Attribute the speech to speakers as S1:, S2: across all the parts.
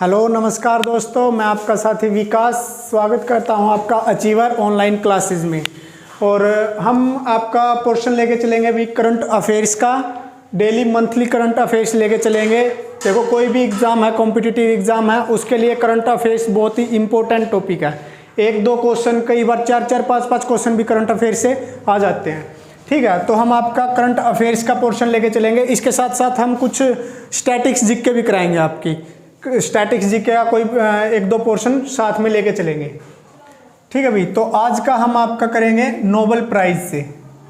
S1: Hello नमस्कार दोस्तों, मैं आपका साथी विकास स्वागत करता हूं आपका अचीवर ऑनलाइन क्लासेस में। और हम आपका पोर्शन लेके चलेंगे अभी करंट अफेयर्स का। डेली मंथली करंट अफेयर्स लेके चलेंगे। देखो, कोई भी एग्ज़ाम है, कॉम्पिटिटिव एग्ज़ाम है, उसके लिए करंट अफेयर्स बहुत ही इंपॉर्टेंट टॉपिक है। एक दो क्वेश्चन, कई बार चार चार पाँच पाँच क्वेश्चन भी करंट अफेयर्स से आ जाते हैं। ठीक है, तो हम आपका करंट अफेयर्स का पोर्शन लेके चलेंगे। इसके साथ साथ हम कुछ स्टैटिक्स जीके भी कराएंगे। आपकी स्टैटिक्स जीके का कोई एक दो पोर्शन साथ में लेके चलेंगे। ठीक है भाई, तो आज का हम आपका करेंगे नोबेल प्राइज से।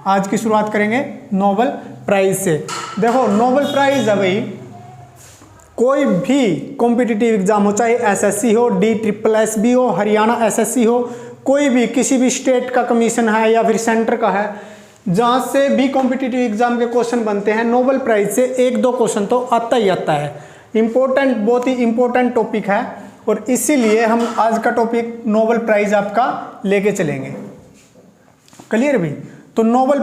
S1: आज की शुरुआत करेंगे नोबेल प्राइज से। देखो, नोबेल प्राइज है भाई, कोई भी कॉम्पिटिटिव एग्जाम हो, चाहे एसएससी हो, DSSB हो, हरियाणा एसएससी हो, कोई भी किसी भी स्टेट का कमीशन है या फिर सेंटर का है, जहाँ से भी कॉम्पिटिटिव एग्जाम के क्वेश्चन बनते हैं, नोबेल प्राइज से एक दो क्वेश्चन तो आता ही आता है। इम्पोर्टेंट, बहुत ही इम्पोर्टेंट टॉपिक है और इसीलिए हम आज का टॉपिक नोबेल प्राइज आपका लेके चलेंगे। क्लियर भाई? तो नोबेल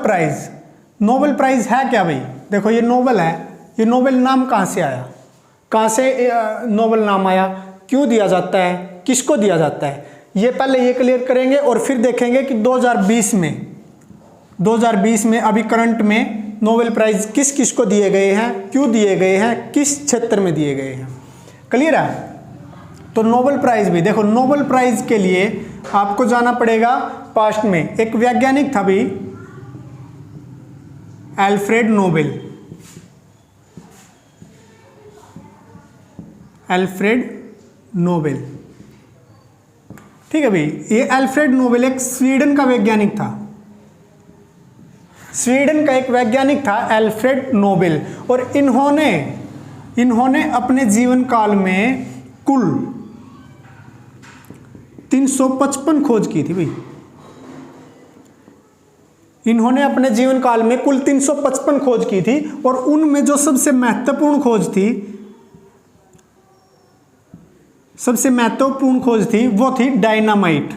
S1: प्राइज है क्या भाई? देखो, ये नोबेल है। ये नोबेल नाम कहाँ से आया? कहाँ से नोबेल नाम आया? क्यों दिया जाता है? किसको दिया जाता है? ये पहले ये क्लियर करेंगे और फिर देखेंगे कि 2020 में अभी करंट में नोबेल प्राइज किस किस को दिए गए हैं, क्यों दिए गए हैं, किस क्षेत्र में दिए गए हैं। क्लियर है? तो नोबेल प्राइज भी देखो, नोबेल प्राइज के लिए आपको जाना पड़ेगा पास्ट में। एक वैज्ञानिक था भी, अल्फ्रेड नोबेल। ठीक है भाई, ये अल्फ्रेड नोबेल एक स्वीडन का वैज्ञानिक था। स्वीडन का एक वैज्ञानिक था अल्फ्रेड नोबेल। और इन्होंने अपने जीवन काल में कुल 355 खोज की थी भाई। इन्होंने अपने जीवन काल में कुल 355 खोज की थी और उनमें जो सबसे महत्वपूर्ण खोज थी वो थी डायनामाइट।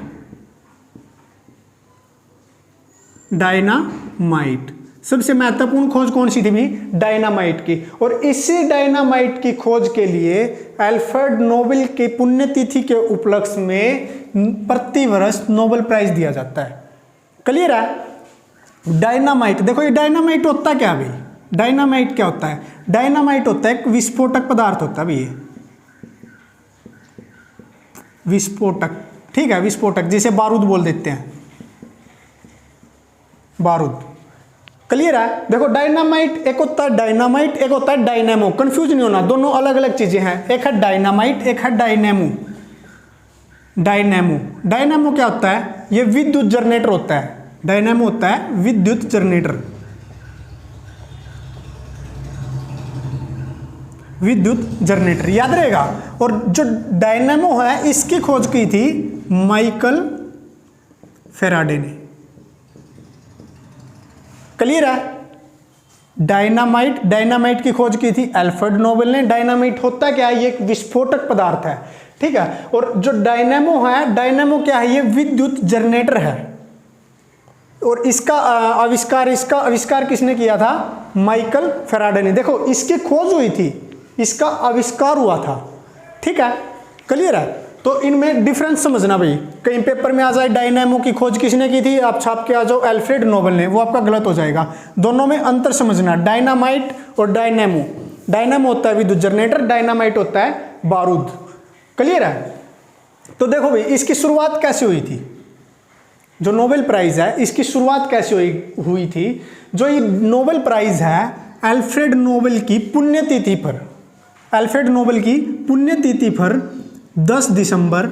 S1: सबसे महत्वपूर्ण खोज कौन सी थी भी? डायनामाइट की। और इसी डायनामाइट की खोज के लिए अल्फ्रेड नोबेल की पुण्यतिथि के उपलक्ष्य में प्रति वर्ष नोबेल प्राइज दिया जाता है। क्लियर है? डायनामाइट, देखो, ये डायनामाइट होता क्या भाई? डायनामाइट क्या होता है? डायनामाइट होता है एक विस्फोटक पदार्थ होता है भाई। ये विस्फोटक, ठीक है, विस्फोटक, जिसे बारूद बोल देते हैं, बारूद। क्लियर है? देखो, डायनामाइट एक होता है डायनामाइट, एक होता है डायनेमो। कंफ्यूज नहीं होना, दोनों अलग अलग चीजें हैं। एक है डायनामाइट, एक है डायनेमो। डायनेमो क्या होता है? ये विद्युत जनरेटर होता है। डायनेमो होता है विद्युत जनरेटर, याद रहेगा। और जो डायनेमो है, इसकी खोज की थी माइकल फैराडे ने। क्लियर है? डायनामाइट की खोज की थी अल्फ्रेड नोबेल ने। डायनामाइट होता क्या है? ये एक विस्फोटक पदार्थ है। ठीक है। और जो डायनेमो क्या है? ये विद्युत जनरेटर है। और इसका आविष्कार किसने किया था? माइकल फैराडे ने। देखो, इसकी खोज हुई थी, इसका आविष्कार हुआ था। ठीक है, क्लियर है? तो इनमें डिफरेंस समझना भाई। कहीं पेपर में आ जाए डायनेमो की खोज किसने की थी, आप छाप के आ जाओ अल्फ्रेड नोबेल ने, वो आपका गलत हो जाएगा। दोनों में अंतर समझना, डायनामाइट और डायनेमो। डायनेमो होता है विद्युत जनरेटर, डायनामाइट होता है बारूद। क्लियर है? तो देखो भाई, इसकी शुरुआत कैसे हुई थी? जो नोबेल प्राइज है, इसकी शुरुआत कैसे हुई थी? जो ये नोबेल प्राइज है, अल्फ्रेड नोबेल की पुण्यतिथि पर 10 दिसंबर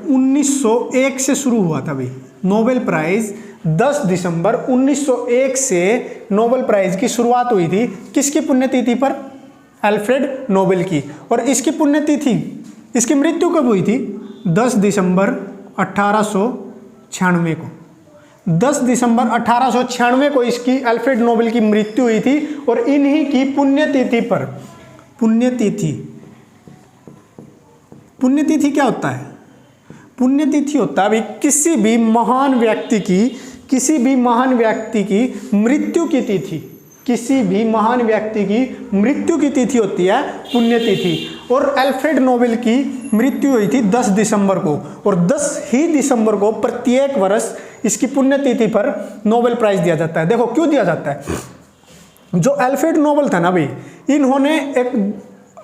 S1: 1901 से शुरू हुआ था भाई। नोबेल प्राइज 10 दिसंबर 1901 से नोबेल प्राइज की शुरुआत हुई थी। किसकी पुण्यतिथि पर? अल्फ्रेड नोबेल की। और इसकी पुण्यतिथि, इसकी मृत्यु कब हुई थी? 10 दिसंबर 1896 को। 10 दिसंबर 1896 को इसकी अल्फ्रेड नोबेल की मृत्यु हुई थी। और इन्हीं की पुण्यतिथि पर, पुण्यतिथि क्या होता है? पुण्यतिथि होता है भाई किसी भी महान व्यक्ति की मृत्यु की तिथि। किसी भी महान व्यक्ति की मृत्यु की तिथि होती है पुण्यतिथि। और अल्फ्रेड नोबेल की मृत्यु हुई थी 10 दिसंबर को, और 10 ही दिसंबर को प्रत्येक वर्ष इसकी पुण्यतिथि पर नोबेल प्राइज दिया जाता है। देखो क्यों दिया जाता है, जो अल्फ्रेड नोबेल था ना भाई, इन्होंने एक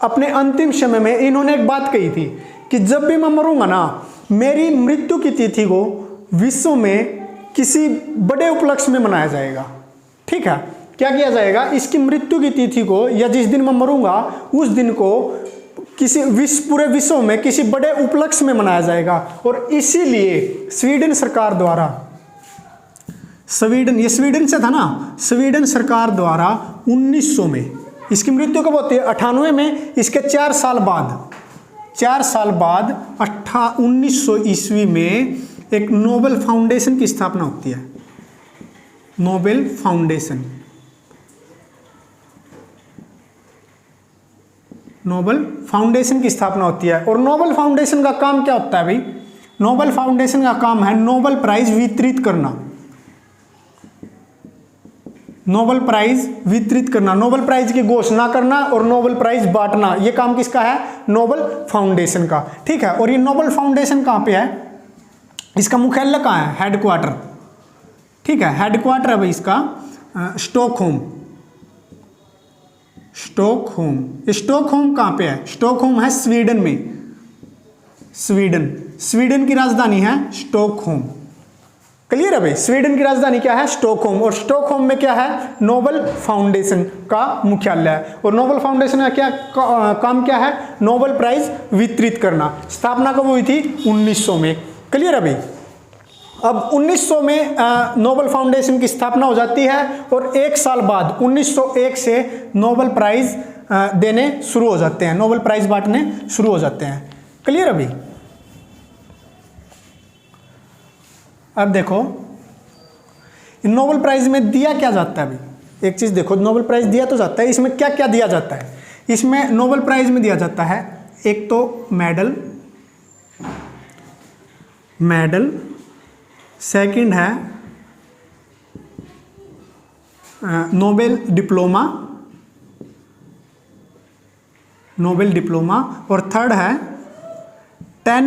S1: अपने अंतिम समय में इन्होंने एक बात कही थी कि जब भी मैं मरूंगा ना, मेरी मृत्यु की तिथि को विश्व में किसी बड़े उपलक्ष्य में मनाया जाएगा। ठीक है, क्या किया जाएगा, इसकी मृत्यु की तिथि को या जिस दिन मैं मरूंगा उस दिन को किसी पूरे विश्व में किसी बड़े उपलक्ष्य में मनाया जाएगा। और इसीलिए स्वीडन सरकार द्वारा, ये स्वीडन से था ना, स्वीडन सरकार द्वारा 1900 में, इसकी मृत्यु कब होती है 98 में, इसके 4 साल बाद 1900 ईस्वी में एक नोबेल फाउंडेशन की स्थापना होती है। नोबेल फाउंडेशन, नोबेल फाउंडेशन की स्थापना होती है। और नोबेल फाउंडेशन का काम क्या होता है भाई, नोबेल फाउंडेशन का काम है नोबेल प्राइज वितरित करना। नोबेल प्राइज वितरित करना, नोबेल प्राइज की घोषणा करना और नोबेल प्राइज बांटना, ये काम किसका है, नोबेल फाउंडेशन का। ठीक है, और ये नोबेल फाउंडेशन कहाँ पे है, इसका मुख्यालय कहाँ है, हेडक्वार्टर। ठीक है, हेडक्वार्टर है भाई इसका स्टॉकहोम। स्टॉकहोम कहाँ पे है, स्टॉकहोम है स्वीडन में। स्वीडन की राजधानी है स्टॉकहोम। क्लियर है भाई, स्वीडन की राजधानी क्या है, स्टॉकहोम। और स्टॉकहोम में क्या है, नोबेल फाउंडेशन का मुख्यालय है। और नोबेल फाउंडेशन का क्या काम क्या है, नोबेल प्राइज वितरित करना। स्थापना कब हुई थी, 1900 में। क्लियर है भाई। अब 1900 में नोबेल फाउंडेशन की स्थापना हो जाती है और 1 साल बाद 1901 से नोबेल प्राइज देने शुरू हो जाते हैं, नोबेल प्राइज बांटने शुरू हो जाते हैं। क्लियर है भाई। अब देखो नोबेल प्राइज में दिया क्या जाता है भाई, एक चीज देखो, नोबेल प्राइज दिया तो जाता है, इसमें क्या क्या दिया जाता है। इसमें नोबेल प्राइज में दिया जाता है एक तो मेडल, सेकंड है नोबेल डिप्लोमा, और थर्ड है 10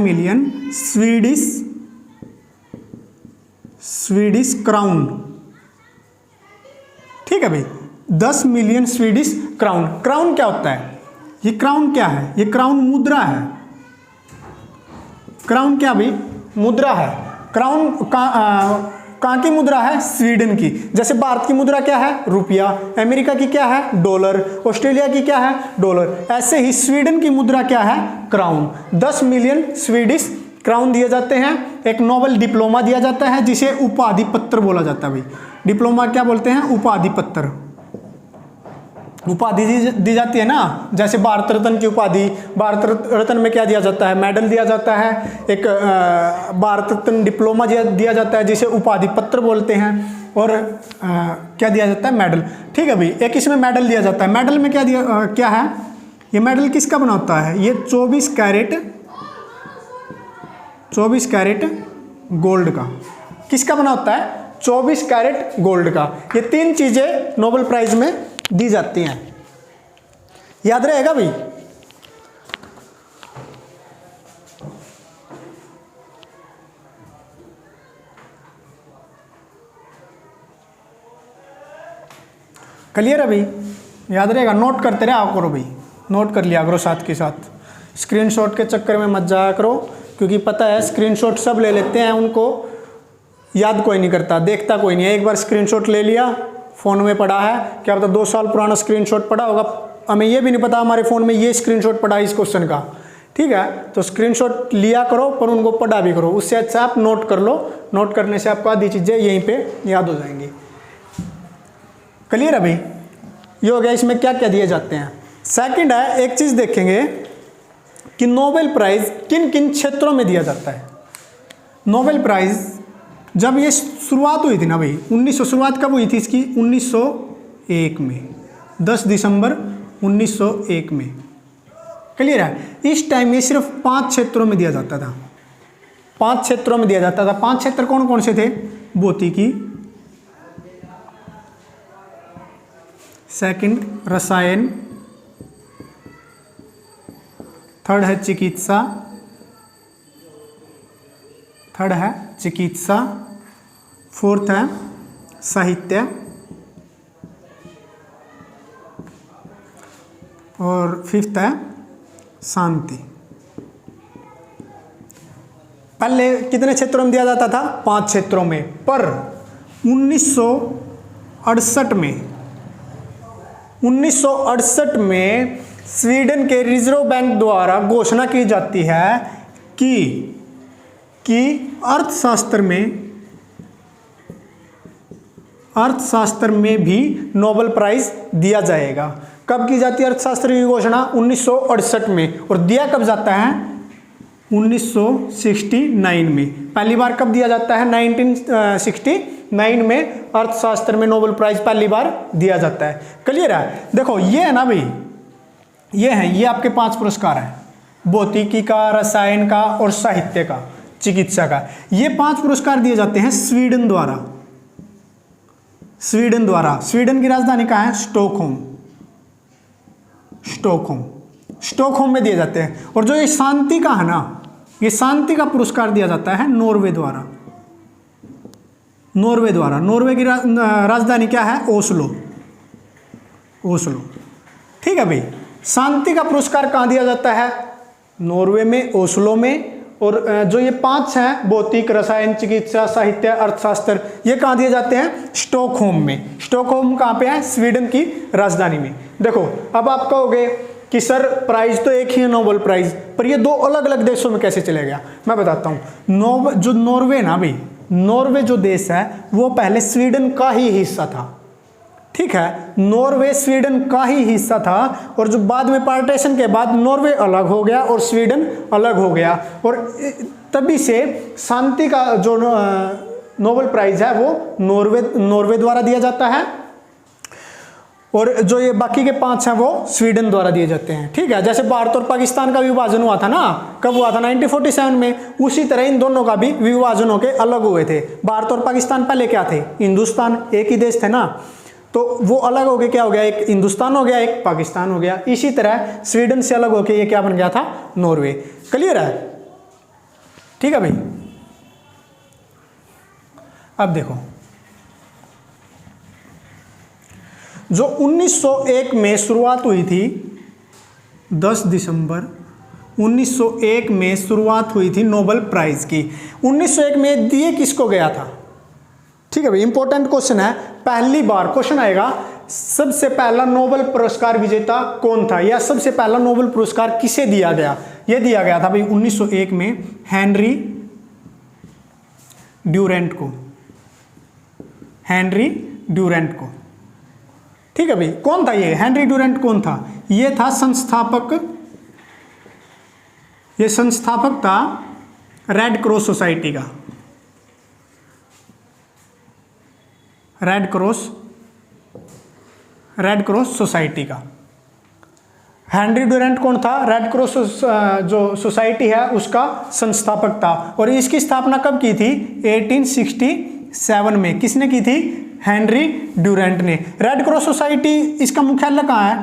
S1: मिलियन स्वीडिश क्राउन। ठीक है भाई, 10 मिलियन स्वीडिश क्राउन। क्राउन क्या होता है, ये क्राउन क्या है, ये क्राउन मुद्रा है। क्राउन क्या भाई, मुद्रा है। क्राउन कहाँ की मुद्रा है, स्वीडन की। जैसे भारत की मुद्रा क्या है, रुपया, अमेरिका की क्या है, डॉलर, ऑस्ट्रेलिया की क्या है, डॉलर। ऐसे ही स्वीडन की मुद्रा क्या है, क्राउन। 10 मिलियन स्वीडिश क्राउन दिए जाते हैं। एक नोबेल डिप्लोमा दिया जाता है जिसे उपाधि पत्र बोला जाता है भाई। डिप्लोमा क्या बोलते हैं, उपाधि पत्र। उपाधि दी जाती है ना, जैसे भारत रत्न की उपाधि, भारत रत्न में क्या दिया जाता है, मेडल दिया जाता है। एक भारत रत्न डिप्लोमा दिया जाता है जिसे उपाधि पत्र बोलते हैं। और क्या दिया जाता है, मेडल। ठीक है भाई, एक इसमें मेडल दिया जाता है। मेडल में क्या है, ये मेडल किसका बना होता है, ये 24 कैरेट गोल्ड का। किसका बना होता है, 24 कैरेट गोल्ड का। ये 3 चीजें नोबेल प्राइज में दी जाती हैं, याद रहेगा भाई। क्लियर है भाई, याद रहेगा। नोट करते रहा करो भाई, नोट कर लिया करो साथ के साथ। स्क्रीनशॉट के चक्कर में मत जाया करो, क्योंकि पता है स्क्रीनशॉट सब ले लेते हैं, उनको याद कोई नहीं करता, देखता कोई नहीं है। एक बार स्क्रीनशॉट ले लिया, फ़ोन में पड़ा है, क्या पता 2 साल पुराना स्क्रीनशॉट पड़ा होगा, हमें ये भी नहीं पता हमारे फ़ोन में ये स्क्रीनशॉट पड़ा है इस क्वेश्चन का। ठीक है, तो स्क्रीनशॉट लिया करो पर उनको पढ़ा भी करो। उससे अच्छा आप नोट कर लो, नोट करने से आपको आधी चीज़ें यहीं पे याद हो जाएंगी। क्लियर है भाई, ये हो गया इसमें क्या क्या दिए जाते हैं। सेकंड है, एक चीज़ देखेंगे कि नोबेल प्राइज़ किन किन क्षेत्रों में दिया जाता है। नोबेल प्राइज़ जब ये शुरुआत हुई थी ना भाई, 1900, शुरुआत कब हुई थी इसकी, 1901 में, 10 दिसंबर 1901 में। क्लियर है, इस टाइम ये सिर्फ 5 क्षेत्रों में दिया जाता था। 5 क्षेत्रों में दिया जाता था। 5 क्षेत्र कौन कौन से थे, भौतिकी, सेकंड रसायन, थर्ड है चिकित्सा, फोर्थ है साहित्य, और फिफ्थ है शांति। पहले कितने क्षेत्रों में दिया जाता था? 5 क्षेत्रों में। पर 1968 में स्वीडन के रिजर्व बैंक द्वारा घोषणा की जाती है कि अर्थशास्त्र में भी नोबेल प्राइज दिया जाएगा। कब की जाती है अर्थशास्त्र की घोषणा? 1968 में। और दिया कब जाता है? 1969 में। पहली बार कब दिया जाता है? 1969 में अर्थशास्त्र में नोबेल प्राइज पहली बार दिया जाता है। क्लियर है? देखो ये है ना भाई, ये आपके 5 पुरस्कार हैं, भौतिकी का, रसायन का और साहित्य का, चिकित्सा का। ये 5 पुरस्कार दिए जाते हैं स्वीडन द्वारा। स्वीडन की राजधानी कहाँ है? स्टॉकहोम में दिए जाते हैं। और जो ये शांति का है ना, ये शांति का पुरस्कार दिया जाता है नॉर्वे द्वारा। नॉर्वे की राजधानी क्या है? ओस्लो। ठीक है भाई। शांति का पुरस्कार कहाँ दिया जाता है? नॉर्वे में, ओस्लो में। और जो ये 5 हैं, भौतिक, रसायन, चिकित्सा, साहित्य, अर्थशास्त्र, ये कहाँ दिए जाते हैं? स्टॉकहोम में। स्टॉकहोम कहाँ पे है? स्वीडन की राजधानी में। देखो अब आप कहोगे कि सर प्राइज तो एक ही है, नोबेल प्राइज, पर ये 2 अलग अलग देशों में कैसे चले गया? मैं बताता हूँ। जो नॉर्वे ना भाई, नॉर्वे जो देश है वो पहले स्वीडन का ही हिस्सा था। ठीक है, नॉर्वे स्वीडन का ही हिस्सा था। और जो बाद में पार्टीशन के बाद नॉर्वे अलग हो गया और स्वीडन अलग हो गया। और तभी से शांति का जो नोबेल प्राइज है वो नॉर्वे द्वारा दिया जाता है। और जो ये बाकी के 5 हैं वो स्वीडन द्वारा दिए जाते हैं। ठीक है, जैसे भारत और पाकिस्तान का विभाजन हुआ था ना, कब हुआ था? 1947 में। उसी तरह इन दोनों का भी विभाजन होकर अलग हुए थे। भारत और पाकिस्तान पहले क्या थे? हिंदुस्तान, एक ही देश थे ना। तो वो अलग हो गए, क्या हो गया? एक हिंदुस्तान हो गया, एक पाकिस्तान हो गया। इसी तरह स्वीडन से अलग होकर ये क्या बन गया था? नॉर्वे। क्लियर है? ठीक है भाई। अब देखो, जो 1901 में शुरुआत हुई थी, 10 दिसंबर 1901 में शुरुआत हुई थी नोबेल प्राइज की। 1901 में दिए किसको गया था? ठीक है भाई, इंपॉर्टेंट क्वेश्चन है। पहली बार क्वेश्चन आएगा, सबसे पहला नोबेल पुरस्कार विजेता कौन था, या सबसे पहला नोबेल पुरस्कार किसे दिया गया? यह दिया गया था भाई 1901 में हेनरी ड्यूरेंट को। ठीक है भाई, कौन था ये? हेनरी ड्यूरेंट कौन था? ये था संस्थापक था रेड क्रॉस सोसाइटी का। रेड क्रॉस सोसाइटी का हेनरी ड्यूरेंट कौन था? रेड क्रॉस जो सोसाइटी है उसका संस्थापक था। और इसकी स्थापना कब की थी? 1867 में। किसने की थी? हेनरी ड्यूरेंट ने। रेड क्रॉस सोसाइटी, इसका मुख्यालय कहाँ है?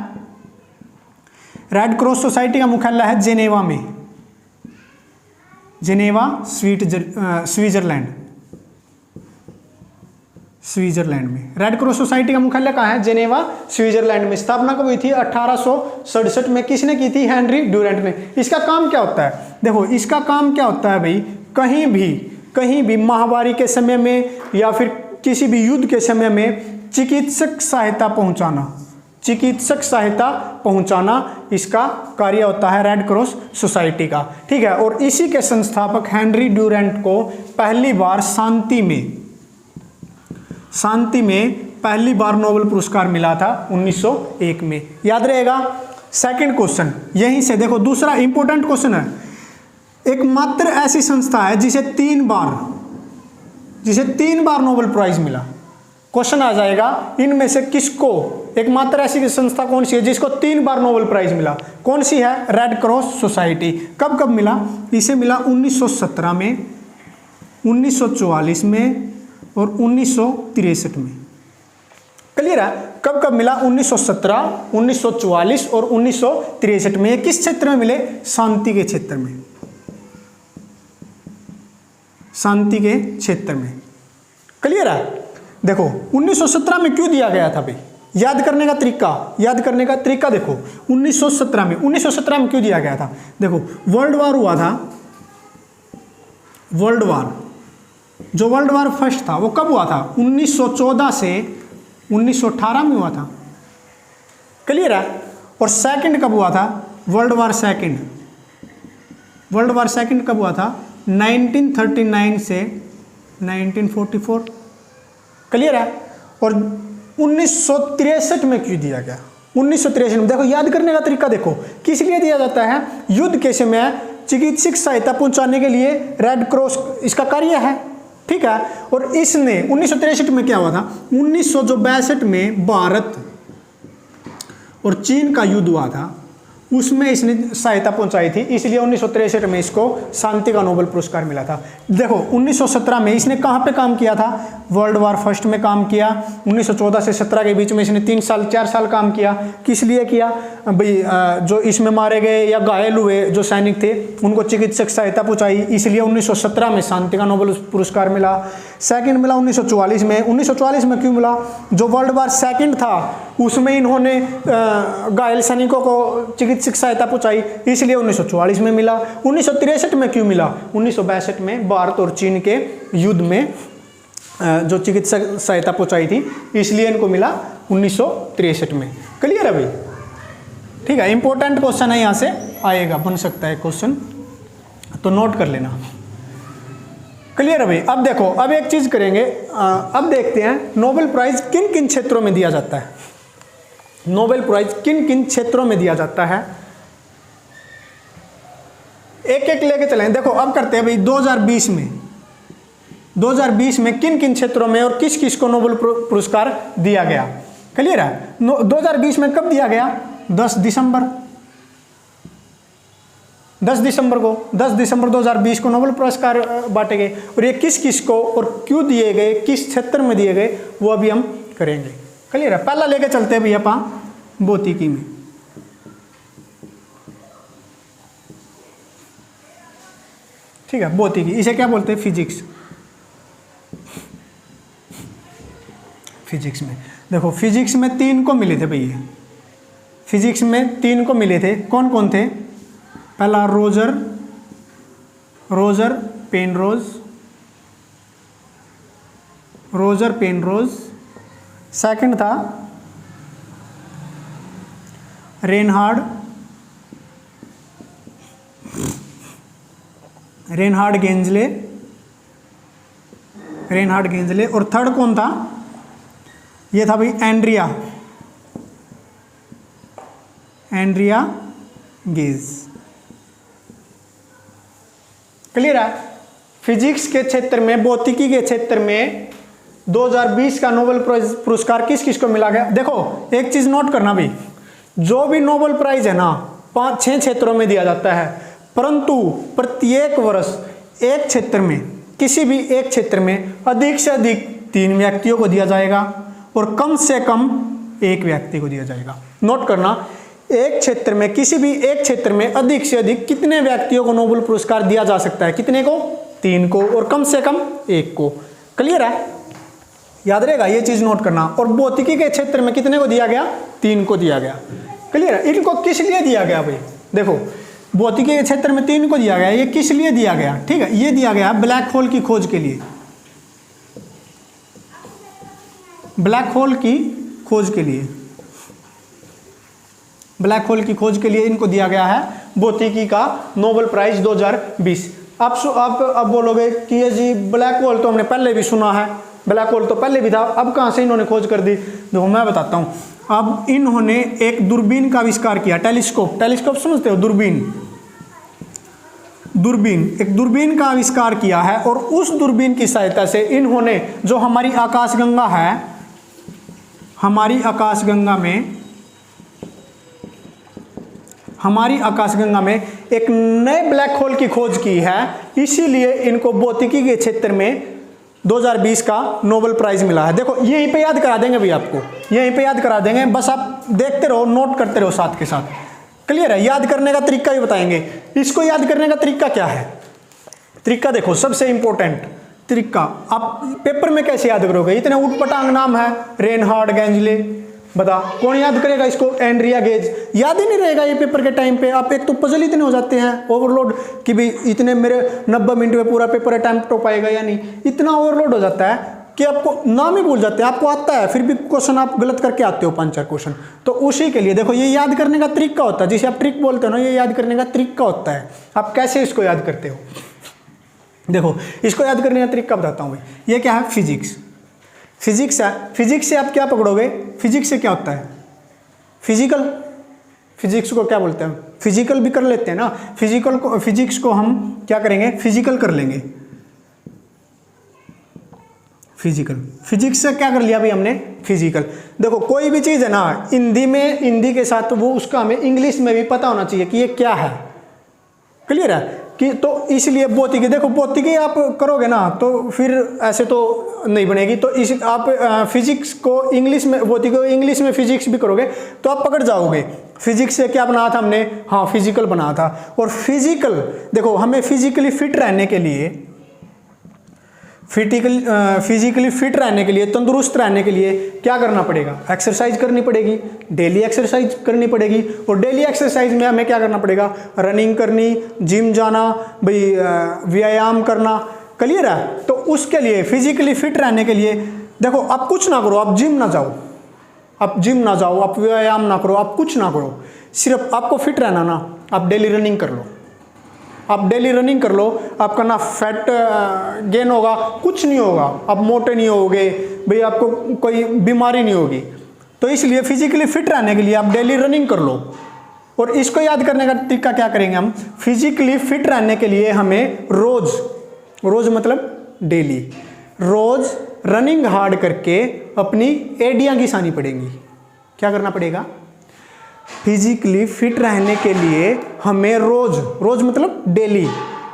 S1: रेड क्रॉस सोसाइटी का मुख्यालय है जेनेवा में। स्विट्जरलैंड में। रेड क्रॉस सोसाइटी का मुख्यालय कहाँ है? जेनेवा, स्विट्जरलैंड में। स्थापना कब हुई थी? 1867 में। किसने की थी? हेनरी ड्यूरेंट ने। इसका काम क्या होता है? देखो, इसका काम क्या होता है भाई, कहीं भी महामारी के समय में या फिर किसी भी युद्ध के समय में चिकित्सक सहायता पहुंचाना इसका कार्य होता है रेड क्रॉस सोसाइटी का। ठीक है, और इसी के संस्थापक हेनरी ड्यूरेंट को पहली बार शांति में पहली बार नोबेल पुरस्कार मिला था 1901 में। याद रहेगा। सेकंड क्वेश्चन यहीं से देखो, दूसरा इंपॉर्टेंट क्वेश्चन है। एकमात्र ऐसी संस्था है जिसे 3 बार नोबेल प्राइज मिला। क्वेश्चन आ जाएगा, इनमें से किसको, एकमात्र ऐसी संस्था कौन सी है जिसको 3 बार नोबेल प्राइज मिला? कौन सी है? Red cross society. कब मिला? इसे मिला 1917 में, 1944 में और 1963 में। क्लियर है? कब कब मिला? 1917, 1944 और 1963 में। ये किस क्षेत्र में मिले? शांति के क्षेत्र में, शांति के क्षेत्र में। क्लियर है? देखो 1917 में क्यों दिया गया था भाई? याद करने का तरीका देखो 1917 में क्यों दिया गया था? देखो वर्ल्ड वार हुआ था, वर्ल्ड वार, जो वर्ल्ड वार फर्स्ट था वो कब हुआ था? 1914 से 1918 में हुआ था। क्लियर है? और सेकंड कब हुआ था? वर्ल्ड वार सेकंड कब हुआ था? 1939 से 1944। क्लियर है? और 1963 में क्यों दिया गया? 1963 में देखो, याद करने का तरीका देखो, किस लिए दिया जाता है? युद्ध के समय चिकित्सक सहायता पहुंचाने के लिए रेड क्रॉस इसका कार्य है। ठीक है? और इसने 1963 में क्या हुआ था? 1962 में भारत और चीन का युद्ध हुआ था, उसमें इसने सहायता पहुंचाई थी, इसलिए 1963 में इसको शांति का नोबेल पुरस्कार मिला था। देखो 1917 में इसने कहाँ पे काम किया था? वर्ल्ड वार फर्स्ट में काम किया। 1914 से 17 के बीच में इसने 4 साल काम किया। किस लिए किया भाई? जो इसमें मारे गए या घायल हुए जो सैनिक थे उनको चिकित्सक सहायता पहुँचाई, इसलिए 1917 में शांति का नोबेल पुरस्कार मिला। सेकंड मिला 1944 में। 1944 में क्यों मिला? जो वर्ल्ड वार सेकंड था उसमें इन्होंने घायल सैनिकों को चिकित्सक सहायता पहुंचाई, इसलिए 1944 में मिला। 1963 में क्यों मिला? 1962 में भारत और चीन के युद्ध में जो चिकित्सक सहायता पहुंचाई थी, इसलिए इनको मिला 1963 में। क्लियर है भाई? ठीक है, इंपॉर्टेंट क्वेश्चन है, यहाँ से आएगा, बन सकता है क्वेश्चन, तो नोट कर लेना। क्लियर है भाई? अब देखो, अब एक चीज करेंगे, अब देखते हैं नोबेल प्राइज किन किन क्षेत्रों में दिया जाता है। नोबेल प्राइज किन किन क्षेत्रों में दिया जाता है, एक एक लेके चलें। देखो अब करते हैं भाई 2020 में किन किन क्षेत्रों में और किस किस को नोबेल पुरस्कार दिया गया। क्लियर है? 2020 में कब दिया गया? 10 दिसंबर 2020 को नोबेल पुरस्कार बांटे गए। और ये किस किस को और क्यों दिए गए, किस क्षेत्र में दिए गए, वो अभी हम करेंगे। क्लियर है? पहला लेके चलते हैं भैया भौतिकी में। ठीक है, भौतिकी, इसे क्या बोलते हैं? फिजिक्स में देखो, फिजिक्स में 3 को मिले थे भैया, फिजिक्स में 3 को मिले थे। कौन कौन थे? पहला रोजर पेनरोज, सेकंड था रेनहार्ड गेंजले, और थर्ड कौन था? ये था भाई एंड्रिया गेज। क्लियर है? फिजिक्स के क्षेत्र में, भौतिकी के क्षेत्र में 2020 का नोबेल पुरस्कार किस किस को मिला गया? देखो एक चीज नोट करना भाई, जो भी नोबेल प्राइज है ना 5-6 क्षेत्रों में दिया जाता है, परंतु प्रत्येक वर्ष एक क्षेत्र में, किसी भी एक क्षेत्र में अधिक से अधिक 3 व्यक्तियों को दिया जाएगा और कम से कम 1 व्यक्ति को दिया जाएगा। नोट करना, एक क्षेत्र में, किसी भी एक क्षेत्र में अधिक से अधिक कितने व्यक्तियों को नोबेल पुरस्कार दिया जा सकता है? कितने को? 3 को, और कम से कम 1 को। क्लियर है? याद रहेगा, ये चीज नोट करना। और भौतिकी के क्षेत्र में कितने को दिया गया? 3 को दिया गया। क्लियर है? इनको किस लिए दिया गया भाई? देखो भौतिकी के क्षेत्र में 3 को दिया गया, ये किस लिए दिया गया? ठीक है, ये दिया गया ब्लैक होल की खोज के लिए, ब्लैक होल की खोज के लिए इनको दिया गया है भौतिकी का नोबेल प्राइज 2020। अब बोलोगे कि ये जी ब्लैक होल तो हमने पहले भी सुना है, ब्लैक होल तो पहले भी था, अब कहाँ से इन्होंने खोज कर दी? देखो मैं बताता हूँ। अब इन्होंने एक दूरबीन का आविष्कार किया, टेलीस्कोप समझते हो? एक दूरबीन का आविष्कार किया है, और उस दूरबीन की सहायता से इन्होंने जो हमारी आकाशगंगा है, हमारी आकाशगंगा में एक नए ब्लैक होल की खोज की है। इसीलिए इनको भौतिकी के क्षेत्र में 2020 का नोबेल प्राइज मिला है। देखो यहीं पे याद करा देंगे भाई, आपको यहीं पे याद करा देंगे, बस आप देखते रहो, नोट करते रहो साथ के साथ। क्लियर है? याद करने का तरीका भी बताएंगे। इसको याद करने का तरीका क्या है? तरीका देखो, सबसे इंपॉर्टेंट तरीका, आप पेपर में कैसे याद करोगे? इतने उटपटांग नाम है, रेनहार्ड, गेंजले, बता कौन याद करेगा इसको? एंड्रिया गेज, याद ही नहीं रहेगा ये पेपर के टाइम पे। आप एक तो पजल इतने हो जाते हैं ओवरलोड कि भाई इतने मेरे 90 मिनट में पूरा पेपर अटेम्प्ट हो पाएगा या नहीं, इतना ओवरलोड हो जाता है कि आपको नाम ही भूल जाते हैं। आपको आता है फिर भी क्वेश्चन आप गलत करके आते हो 5-4 क्वेश्चन। तो उसी के लिए देखो ये याद करने का तरीका होता है, जिसे आप ट्रिक बोलते हो ना, ये याद करने का तरीका होता है। आप कैसे इसको याद करते हो? देखो इसको याद करने का तरीका बताता हूँ भाई। ये क्या है? फिजिक्स। फिजिक्स है, फिजिक्स से आप क्या पकड़ोगे? फिजिक्स से क्या होता है? फिजिकल। फिजिक्स को क्या बोलते हैं? फिजिकल भी कर लेते हैं ना। फिजिकल को, फिजिक्स को हम क्या करेंगे? फिजिकल कर लेंगे। फिजिकल, फिजिक्स से क्या कर लिया भाई हमने? फिजिकल। देखो कोई भी चीज़ है ना, हिंदी में, हिंदी के साथ वो उसका हमें इंग्लिश में भी पता होना चाहिए कि ये क्या है। क्लियर है? कि तो इसलिए भौतिकी, देखो भौतिकी आप करोगे ना तो फिर ऐसे तो नहीं बनेगी। तो इस आप फिजिक्स को इंग्लिश में, भौतिकी को इंग्लिश में फिजिक्स भी करोगे तो आप पकड़ जाओगे। फिजिक्स से क्या बनाया था हमने? हाँ, फिजिकल बनाया था। और फिजिकल, देखो हमें फिजिकली फिट रहने के लिए, फिजिकली फिट रहने के लिए, तंदुरुस्त रहने के लिए क्या करना पड़ेगा? एक्सरसाइज करनी पड़ेगी, डेली एक्सरसाइज करनी पड़ेगी। और डेली एक्सरसाइज में हमें क्या करना पड़ेगा? रनिंग करनी, जिम जाना, भाई व्यायाम करना। क्लियर है? तो उसके लिए फिजिकली फिट रहने के लिए देखो आप कुछ ना करो, आप जिम ना जाओ, आप जिम ना जाओ, आप व्यायाम ना करो, आप कुछ ना करो, सिर्फ आपको फिट रहना ना, आप डेली रनिंग कर लो। आप डेली रनिंग कर लो, आपका ना फैट गेन होगा, कुछ नहीं होगा, आप मोटे नहीं होगे भाई, आपको कोई बीमारी नहीं होगी। तो इसलिए फिजिकली फिट रहने के लिए आप डेली रनिंग कर लो। और इसको याद करने का तरीका क्या करेंगे हम? फिजिकली फिट रहने के लिए हमें रोज, रोज मतलब डेली, रोज रनिंग हार्ड करके अपनी एडियां घिसानी पड़ेंगी। क्या करना पड़ेगा? फिजिकली फिट रहने के लिए हमें रोज, रोज मतलब डेली,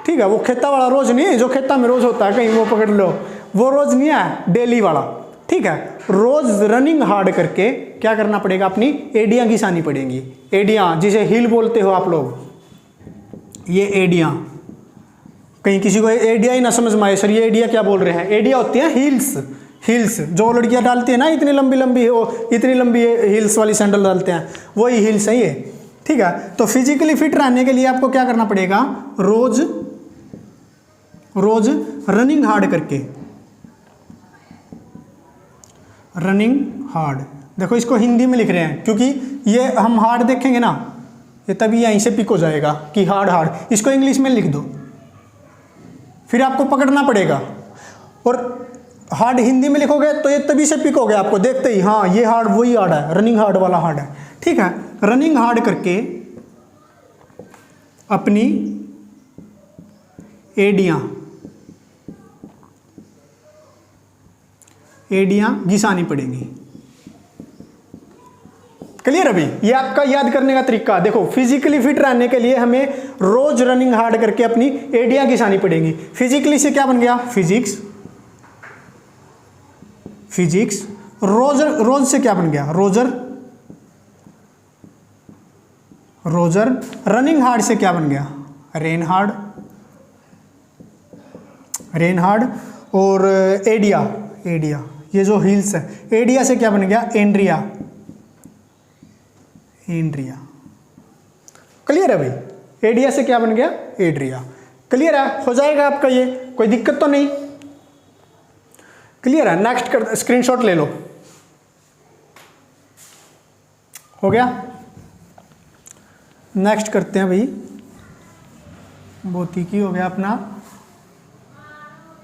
S1: ठीक है? वो खेता वाला रोज नहीं है, जो खेता में रोज होता है कहीं वो पकड़ लो, वो रोज नहीं है, डेली वाला, ठीक है? रोज रनिंग हार्ड करके क्या करना पड़ेगा? अपनी एडियां घिसानी पड़ेंगी। एडियां जिसे हील बोलते हो आप लोग, ये एडियां, कहीं किसी को एडिया ही ना समझ में आए सर ये एडिया क्या बोल रहे हैं, एडिया होती है हील्स। हील्स जो लड़कियां डालती है ना, इतनी लंबी लंबी, इतनी लंबी हील्स वाली सैंडल डालते हैं, वही हील्स है ये, ठीक है? तो फिजिकली फिट रहने के लिए आपको क्या करना पड़ेगा? रोज, रोज रनिंग हार्ड करके, रनिंग हार्ड। देखो इसको हिंदी में लिख रहे हैं क्योंकि ये हम हार्ड देखेंगे ना, ये तभी यहीं से पिक हो जाएगा कि हार्ड हार्ड। इसको इंग्लिश में लिख दो, फिर आपको पकड़ना पड़ेगा। और हार्ड हिंदी में लिखोगे तो ये तभी से पिक हो गया आपको देखते ही, हाँ ये हार्ड वही हार्ड है, रनिंग हार्ड वाला हार्ड है, ठीक है? रनिंग हार्ड करके अपनी एडियां, एडियां घिसानी पड़ेंगी। क्लियर अभी? ये आपका याद करने का तरीका। देखो फिजिकली फिट रहने के लिए हमें रोज रनिंग हार्ड करके अपनी एडियां घिसानी पड़ेंगी। फिजिकली से क्या बन गया? Physics, physics. रोज, रोज से क्या बन गया? Roger, Roger. रनिंग हार्ड से क्या बन गया? Rain hard, rain hard. और एडिया, एडिया ये जो हील्स है, एडिया से क्या बन गया? Andrea, Andrea. क्लियर है भाई? एडिया से क्या बन गया? एड्रिया। क्लियर है? हो जाएगा आपका, ये कोई दिक्कत तो नहीं? क्लियर है? नेक्स्ट कर, स्क्रीनशॉट ले लो। हो गया? नेक्स्ट करते हैं भाई, भौतिकी हो गया अपना।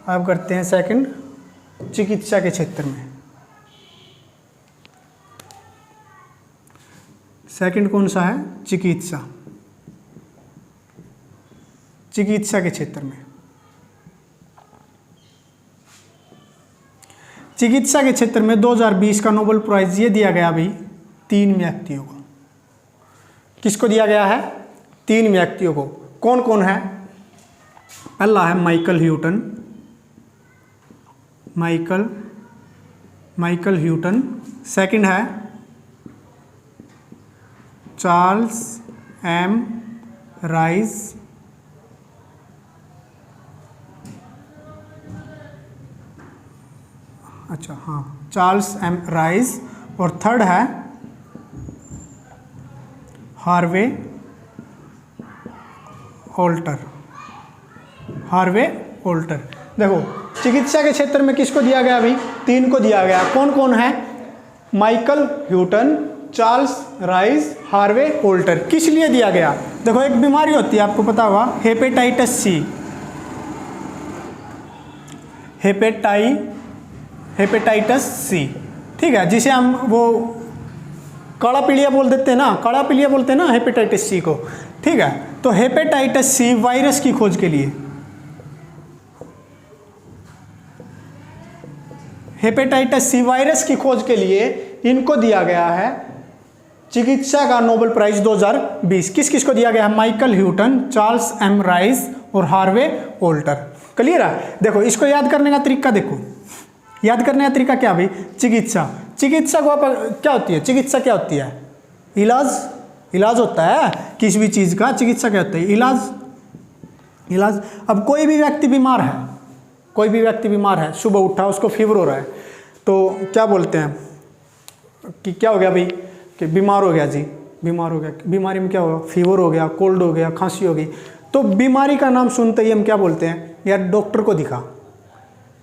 S1: अब करते हैं सेकंड, चिकित्सा के क्षेत्र में। सेकंड कौन सा है? चिकित्सा, चिकित्सा के क्षेत्र में। चिकित्सा के क्षेत्र में 2020 का नोबेल प्राइज ये दिया गया भाई 3 व्यक्तियों को। किसको दिया गया है? 3 व्यक्तियों को। कौन कौन है? पहला है Michael Houghton, Michael Houghton. Second है चार्ल्स एम राइस। अच्छा हाँ, चार्ल्स एम राइस। और थर्ड है हार्वे ऑल्टर। Harvey Alter. देखो चिकित्सा के क्षेत्र में किसको दिया गया अभी? 3 को दिया गया। कौन कौन है? Michael Houghton, Charles Rice, Harvey Alter. किस लिए दिया गया? देखो एक बीमारी होती है, आपको पता होगा, हेपेटाइटिस सी। हेपेटाइटिस सी, ठीक है, जिसे हम वो काला पीलिया बोल देते हैं ना, काला पीलिया बोलते हैं ना हेपेटाइटिस सी को, ठीक है। तो हेपेटाइटिस सी वायरस की खोज के लिए, हेपेटाइटिस सी वायरस की खोज के लिए इनको दिया गया है चिकित्सा का नोबेल प्राइज 2020। किस किस को दिया गया है? Michael Houghton, Charles M Rice और हार्वे ऑल्टर। क्लियर है? देखो इसको याद करने का तरीका देखो, याद करने का तरीका क्या भाई? चिकित्सा। चिकित्सा को क्या होती है? चिकित्सा क्या होती है? इलाज होता है किसी भी चीज़ का। चिकित्सा क्या होता है? इलाज। अब कोई भी व्यक्ति बीमार है, सुबह उठा उसको फीवर हो रहा है, तो क्या बोलते हैं कि क्या हो गया भाई? कि बीमार हो गया जी, बीमार हो गया। बीमारी में क्या होगा? फीवर हो गया, कोल्ड हो गया, खांसी हो गई। तो बीमारी का नाम सुनते ही हम क्या बोलते हैं? यार डॉक्टर को दिखा।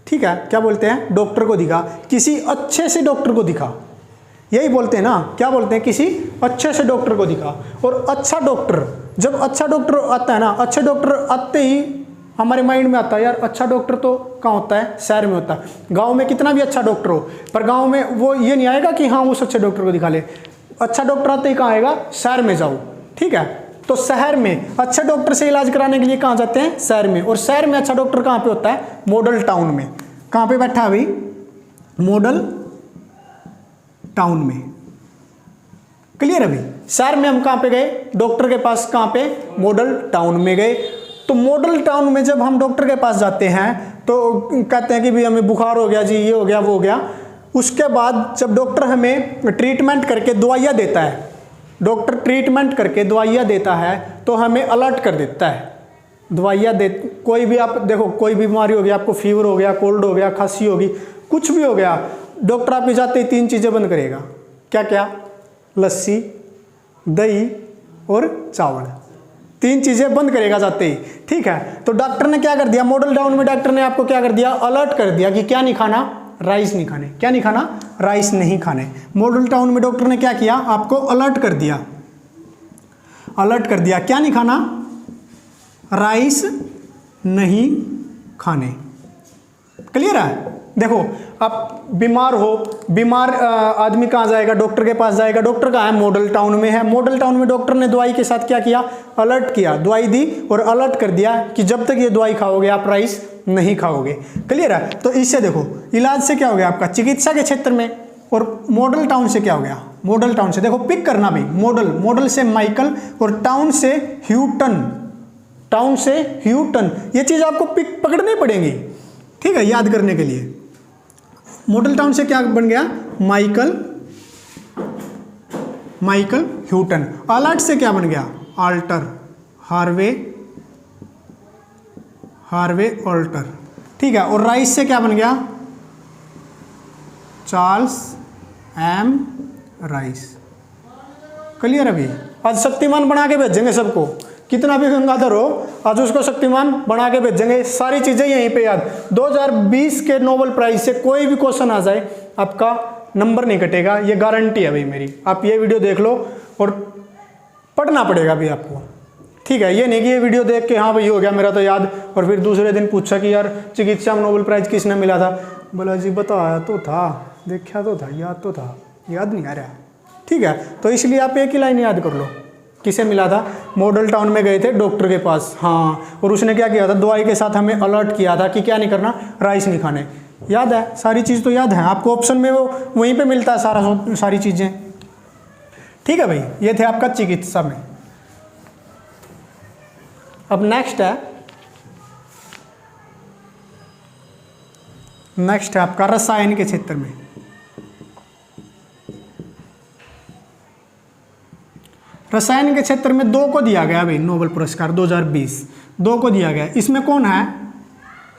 S1: ठीक है, क्या बोलते हैं? डॉक्टर को दिखा, किसी अच्छे से डॉक्टर को दिखा, यही बोलते हैं ना। क्या बोलते हैं? किसी अच्छे से डॉक्टर को दिखा। और अच्छा डॉक्टर, जब अच्छा डॉक्टर आता है ना, अच्छे डॉक्टर आते ही हमारे माइंड में आता है यार अच्छा डॉक्टर तो कहाँ होता है? शहर में होता है। गांव में कितना भी अच्छा डॉक्टर हो, पर गांव में वो ये नहीं आएगा कि हाँ उस अच्छे डॉक्टर को दिखा ले। अच्छा डॉक्टर आते ही कहाँ आएगा? शहर में जाओ, ठीक है। तो शहर में अच्छे डॉक्टर से इलाज कराने के लिए कहाँ जाते हैं? शहर में। और शहर में अच्छा डॉक्टर कहाँ पे होता है? मॉडल टाउन में। कहाँ पे बैठा है भाई? मॉडल टाउन में। क्लियर है भाई? शहर में हम कहाँ पे गए? डॉक्टर के पास। कहाँ पे? मॉडल टाउन में गए। तो मॉडल टाउन में जब हम डॉक्टर के पास जाते हैं तो कहते हैं कि भाई हमें बुखार हो गया जी, ये हो गया, वो हो गया। उसके बाद जब डॉक्टर हमें ट्रीटमेंट करके दवाइयाँ देता है, डॉक्टर ट्रीटमेंट करके दवाइयाँ देता है तो हमें अलर्ट कर देता है। दवाइयाँ दे, कोई भी आप देखो, कोई बीमारी हो गया, आपको फीवर हो गया, कोल्ड हो गया, खांसी होगी, कुछ भी हो गया, डॉक्टर आपके जाते ही 3 चीज़ें बंद करेगा। क्या क्या? लस्सी, दही और चावल। 3 चीज़ें बंद करेगा जाते ही, ठीक है। तो डॉक्टर ने क्या कर दिया? मॉडल टाउन में डॉक्टर ने आपको क्या कर दिया? अलर्ट कर दिया कि क्या नहीं खाना? राइस नहीं खाने। क्या नहीं खाना? राइस नहीं खाने। मॉडल टाउन में डॉक्टर ने क्या किया? आपको अलर्ट कर दिया, अलर्ट कर दिया। क्या नहीं खाना? राइस नहीं खाने। क्लियर है? देखो आप बीमार हो, बीमार आदमी कहाँ जाएगा? डॉक्टर के पास जाएगा। डॉक्टर कहाँ है? मॉडल टाउन में है। मॉडल टाउन में डॉक्टर ने दवाई के साथ क्या किया? अलर्ट किया, दवाई दी और अलर्ट कर दिया कि जब तक ये दवाई खाओगे आप राइस नहीं खाओगे। क्लियर है? तो इससे देखो इलाज से क्या हो गया आपका? चिकित्सा के क्षेत्र में। और मॉडल टाउन से क्या हो गया? मॉडल टाउन से देखो पिक करना भी, मॉडल से माइकल और टाउन से ह्यूटन। टाउन से ह्यूटन, ये चीज आपको पिक पकड़नी पड़ेगी, ठीक है, याद करने के लिए। मॉडल टाउन से क्या बन गया? Michael Houghton. अलर्ट से क्या बन गया? ऑल्टर, हार्वे ऑल्टर, ठीक है। और राइस से क्या बन गया? Charles M rice. क्लियर है भाई? आज शक्तिमान बना के भेजेंगे सबको, कितना भी गंगाधर हो आज उसको शक्तिमान बना के भेजेंगे। सारी चीजें यहीं पे याद। 2020 के नोबेल प्राइज से कोई भी क्वेश्चन आ जाए आपका नंबर नहीं कटेगा, ये गारंटी है भाई मेरी। आप ये वीडियो देख लो और पढ़ना पड़ेगा भी आपको, ठीक है। ये नहीं कि ये वीडियो देख के हाँ भाई हो गया मेरा तो याद, और फिर दूसरे दिन पूछा कि यार चिकित्सा में नोबेल प्राइज किसने मिला था? बोला जी बताया तो था, देखा तो था, याद तो था, याद नहीं आ रहा, ठीक है। तो इसलिए आप एक ही लाइन याद कर लो, किसे मिला था? मॉडल टाउन में गए थे डॉक्टर के पास, हाँ, और उसने क्या किया था? दवाई के साथ हमें अलर्ट किया था कि क्या नहीं करना? राइस नहीं खाने। याद है? सारी चीज़ तो याद है आपको, ऑप्शन में वो वहीं पे मिलता है सारी चीज़ें, ठीक है भाई। ये थे आपका चिकित्सा में। अब नेक्स्ट है नेक्स्ट है आपका रसायन के क्षेत्र में। रसायन के क्षेत्र में 2 को दिया गया भाई नोबेल पुरस्कार 2020, 2 को दिया गया। इसमें कौन है?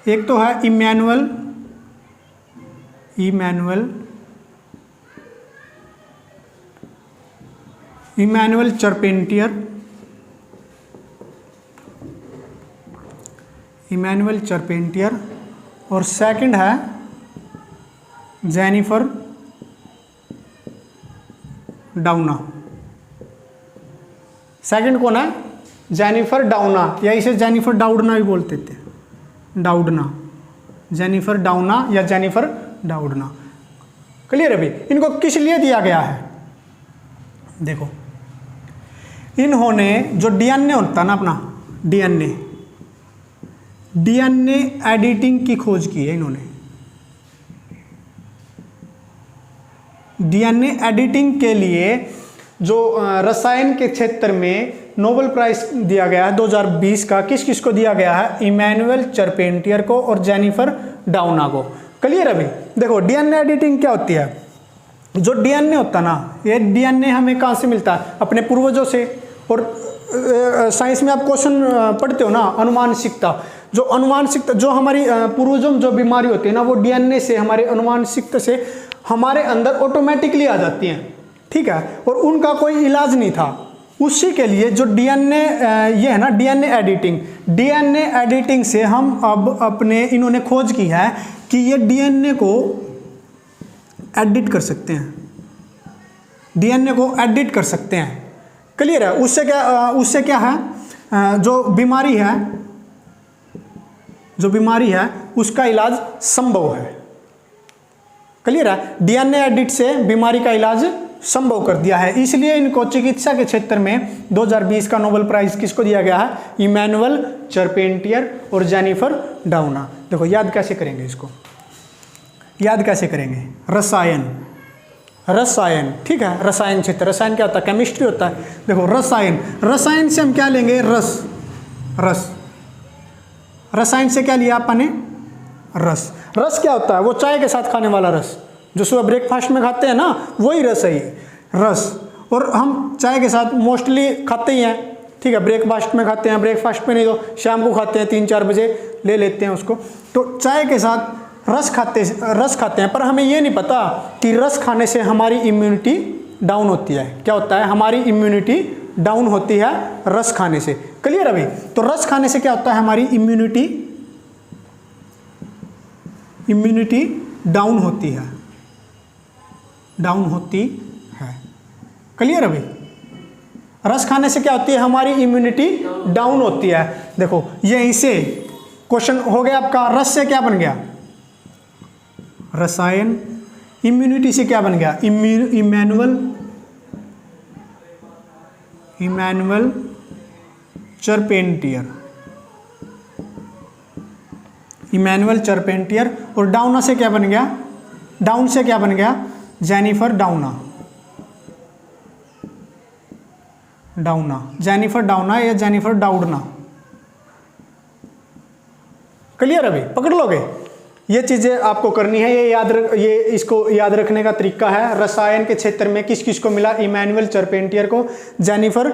S1: एक तो है इमैनुअल चार्पेंटियर और सेकंड है जेनिफर डाउना। सेकंड कौन है? जेनिफर डाउना, या इसे जेनिफर डाउडना भी बोलते थे, डाउडना, जेनिफर डाउना या जेनिफर डाउडना। क्लियर है भाई? इनको किस लिए दिया गया है? देखो, इन्होंने जो डीएनए होता है ना अपना, डीएनए एडिटिंग की खोज की है इन्होंने। डीएनए एडिटिंग के लिए जो रसायन के क्षेत्र में नोबेल प्राइज दिया गया है 2020 का, किस किस को दिया गया है? इमैनुअल चार्पेंटियर को और जेनिफर डाउना को। क्लियर है भाई? देखो, डीएनए एडिटिंग क्या होती है? जो डीएनए होता है ना, ये डीएनए हमें कहाँ से मिलता है? अपने पूर्वजों से। और साइंस में आप क्वेश्चन पढ़ते हो ना, अनुवांशिकता। जो अनुवांशिकता, जो हमारी पूर्वजों में जो बीमारी होती है ना, वो डीएनए से, हमारे अनुवांशिकता से हमारे अंदर ऑटोमेटिकली आ जाती हैं। ठीक है? और उनका कोई इलाज नहीं था। उसी के लिए जो डीएनए ये है ना, डीएनए एडिटिंग से हम अब अपने, इन्होंने खोज की है कि ये डीएनए को एडिट कर सकते हैं, डीएनए को एडिट कर सकते हैं। क्लियर है? उससे क्या है, जो बीमारी है उसका इलाज संभव है। क्लियर है? डीएनए एडिट से बीमारी का इलाज संभव कर दिया है। इसलिए इनको चिकित्सा के क्षेत्र में 2020 का नोबेल प्राइज किसको दिया गया है? इमैनुअल चार्पेंटियर और जेनिफर डाउना। देखो, याद कैसे करेंगे इसको? याद कैसे करेंगे? रसायन, ठीक है? रसायन क्षेत्र, रसायन क्या होता है? केमिस्ट्री होता है। देखो, रसायन से हम क्या लेंगे? रस। रसायन से क्या लिया आपने? रस क्या होता है? वो चाय के साथ खाने वाला रस, जो सुबह ब्रेकफास्ट में खाते हैं ना, वही रस है ये, रस। और हम चाय के साथ मोस्टली खाते ही हैं। ठीक है? ब्रेकफास्ट में खाते हैं, ब्रेकफास्ट में नहीं तो शाम को खाते हैं, 3-4 बजे ले लेते हैं उसको। तो चाय के साथ रस खाते हैं, पर हमें ये नहीं पता कि रस खाने से हमारी इम्यूनिटी डाउन होती है। क्या होता है? हमारी इम्यूनिटी डाउन होती है रस खाने से। क्लियर है भाई? तो रस खाने से क्या होता है? हमारी इम्यूनिटी डाउन होती है, क्लियर है भाई? रस खाने से क्या होती है? हमारी इम्यूनिटी डाउन होती है। देखो, यहीं से क्वेश्चन हो गया आपका। रस से क्या बन गया? रसायन। इम्यूनिटी से क्या बन गया? इमैनुअल चार्पेंटियर। और डाउना से क्या बन गया? डाउन से क्या बन गया? जेनिफर डाउना, जेनिफर डाउना या जेनिफर डाउडना। क्लियर है भाई? पकड़ लोगे? ये चीज़ें आपको करनी है। ये इसको याद रखने का तरीका है। रसायन के क्षेत्र में किस किस को मिला? इमैनुअल चार्पेंटियर को, जेनिफर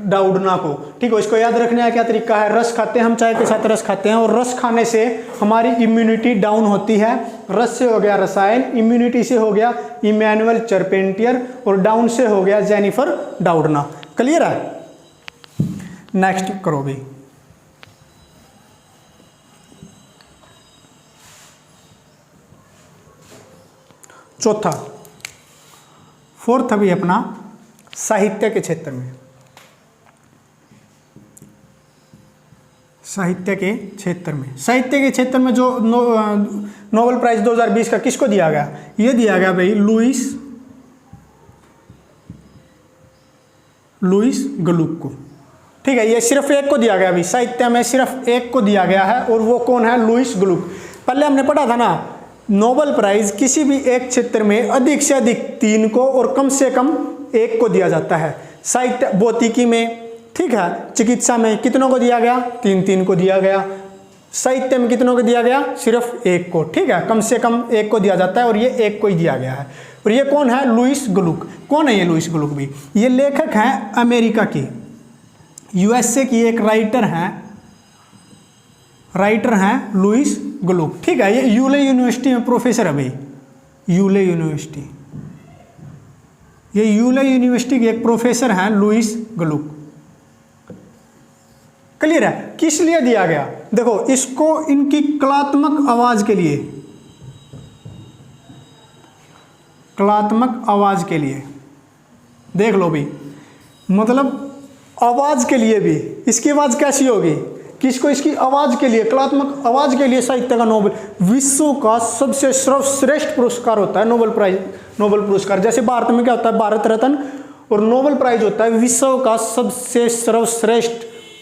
S1: डाउडना को। ठीक है? इसको याद रखने का क्या तरीका है? रस खाते हैं हम, चाय के साथ रस खाते हैं, और रस खाने से हमारी इम्यूनिटी डाउन होती है। रस से हो गया रसायन, इम्यूनिटी से हो गया इमैनुअल चार्पेंटियर, और डाउन से हो गया जेनिफर डाउडना। क्लियर है? नेक्स्ट करो भी। चौथा, फोर्थ अभी अपना साहित्य के क्षेत्र में। साहित्य के क्षेत्र में जो नोबेल प्राइज 2020 का किसको दिया गया? ये दिया गया भाई लुईस ग्लुक को। ठीक है? ये सिर्फ एक को दिया गया अभी, साहित्य में सिर्फ एक को दिया गया है, और वो कौन है? लुईस ग्लुक। पहले हमने पढ़ा था ना, नोबेल प्राइज किसी भी एक क्षेत्र में अधिक से अधिक 3 को और कम से कम 1 को दिया जाता है। साहित्य, भौतिकी में, ठीक है, चिकित्सा में कितनों को दिया गया? 3-3 को दिया गया। साहित्य में कितनों को दिया गया? सिर्फ एक को, ठीक है, कम से कम एक को दिया जाता है और ये एक को ही दिया गया है। और ये कौन है? लुईस ग्लुक। कौन है ये लुईस ग्लुक भी? ये लेखक हैं अमेरिका की, यूएसए की एक राइटर हैं लुईस ग्लुक, ठीक है। ये यूले यूनिवर्सिटी में प्रोफेसर है भाई, यूले यूनिवर्सिटी, ये यूले यूनिवर्सिटी के एक प्रोफेसर हैं लुईस ग्लुक। क्लियर है? किस लिए दिया गया? देखो, इसको इनकी कलात्मक आवाज के लिए, कलात्मक आवाज के लिए, देख लो भी, मतलब आवाज के लिए भी। इसकी आवाज कैसी होगी? किसको? इसकी आवाज के लिए, कलात्मक आवाज के लिए साहित्य का नोबेल, विश्व का सबसे सर्वश्रेष्ठ पुरस्कार होता है नोबेल प्राइज, नोबेल पुरस्कार। जैसे भारत में क्या होता है? भारत रत्न, और नोबेल प्राइज होता है विश्व का सबसे सर्वश्रेष्ठ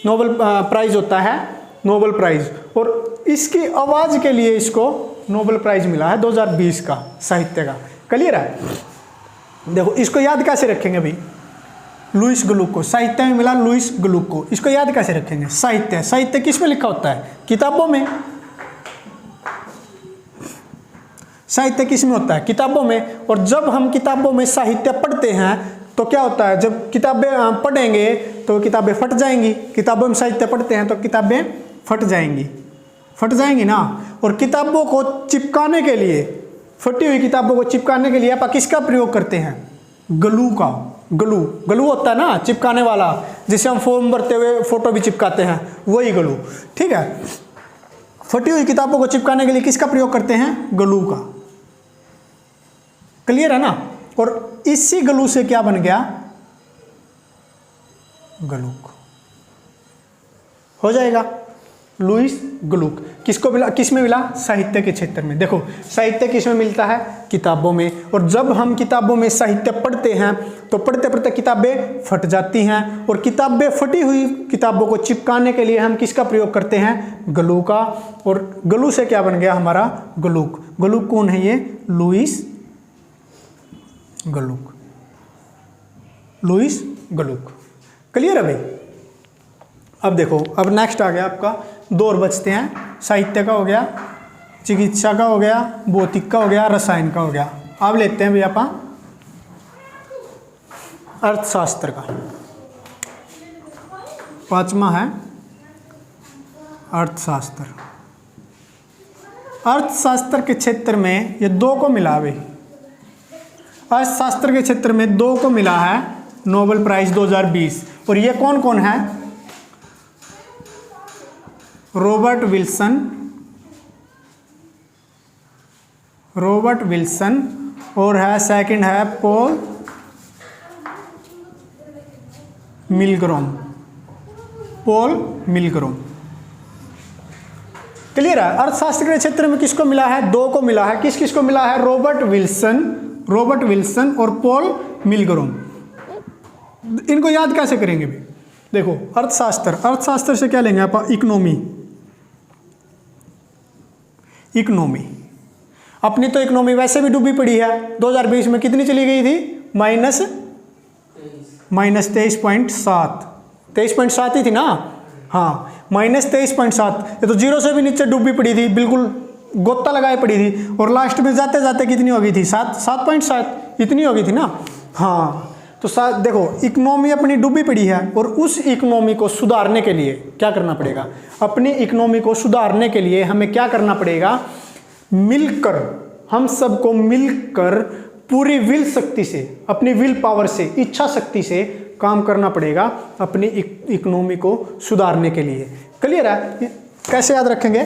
S1: नोबेल प्राइज होता है नोबेल प्राइज। और इसकी आवाज के लिए इसको नोबेल प्राइज मिला है 2020 का साहित्य का। क्लियर है? देखो, इसको याद कैसे रखेंगे भाई? लुईस ग्लुक को, साहित्य में मिला लुईस ग्लुक को, इसको याद कैसे रखेंगे? साहित्य, साहित्य किस में लिखा होता है? किताबों में। साहित्य किस में होता है? किताबों में। और जब हम किताबों में साहित्य पढ़ते हैं तो क्या होता है? जब किताबें पढ़ेंगे तो किताबें फट जाएंगी। किताबों में साहित्य पढ़ते हैं तो किताबें फट जाएंगी ना। और किताबों को चिपकाने के लिए, फटी हुई किताबों को चिपकाने के लिए आप किसका प्रयोग करते हैं? ग्लू का। ग्लू होता है ना चिपकाने वाला, जिसे हम फॉर्म भरते हुए फोटो भी चिपकाते हैं, वही ग्लू, ठीक है। फटी हुई किताबों को चिपकाने के लिए किसका प्रयोग करते हैं? ग्लू का। क्लियर है ना? और इसी ग्लू से क्या बन गया? ग्लुक हो जाएगा, लुईस ग्लुक। किसको मिला? किस में मिला? साहित्य के क्षेत्र में। देखो, साहित्य किस में मिलता है? किताबों में। और जब हम किताबों में साहित्य पढ़ते हैं तो पढ़ते पढ़ते किताबें फट जाती हैं, और किताबें फटी हुई किताबों को चिपकाने के लिए हम किसका प्रयोग करते हैं? ग्लू का। और ग्लू से क्या बन गया हमारा? ग्लुक। ग्लुक कौन है? ये लुईस ग्लुक, लुईस ग्लुक। क्लियर है भाई? अब देखो, अब नेक्स्ट आ गया आपका, दो और बचते हैं। साहित्य का हो गया, चिकित्सा का हो गया, भौतिक का हो गया, रसायन का हो गया। अब लेते हैं भैया अपन अर्थशास्त्र का। पांचवा है अर्थशास्त्र। अर्थशास्त्र के क्षेत्र में ये दो को मिला भाई, अर्थशास्त्र के क्षेत्र में दो को मिला है नोबेल प्राइज 2020। और ये कौन कौन है? रॉबर्ट विल्सन, और है सेकंड है पॉल मिलग्रोम। क्लियर है? अर्थशास्त्र के क्षेत्र में किसको मिला है? दो को मिला है। किस किस को मिला है? रॉबर्ट विल्सन और पॉल मिलग्रोम। इनको याद कैसे करेंगे भी? देखो, अर्थशास्त्र से क्या लेंगे आप? इकोनॉमी। अपनी तो इकोनॉमी वैसे भी डूबी पड़ी है। 2020 में कितनी चली गई थी? -23.7 ही थी ना। हाँ, -23.7। ये तो जीरो से भी नीचे डूबी पड़ी थी, बिल्कुल गोता लगाए पड़ी थी। और लास्ट में जाते जाते कितनी हो गई थी? 7.7 इतनी हो गई थी ना। हाँ, तो देखो, इकोनॉमी अपनी डूबी पड़ी है, और उस इकोनॉमी को सुधारने के लिए क्या करना पड़ेगा? अपनी इकोनॉमी को सुधारने के लिए हमें क्या करना पड़ेगा? मिलकर, हम सबको मिलकर पूरी विल शक्ति से, अपनी विल पावर से, इच्छा शक्ति से काम करना पड़ेगा अपनी इकोनॉमी को सुधारने के लिए। क्लियर है? कैसे याद रखेंगे?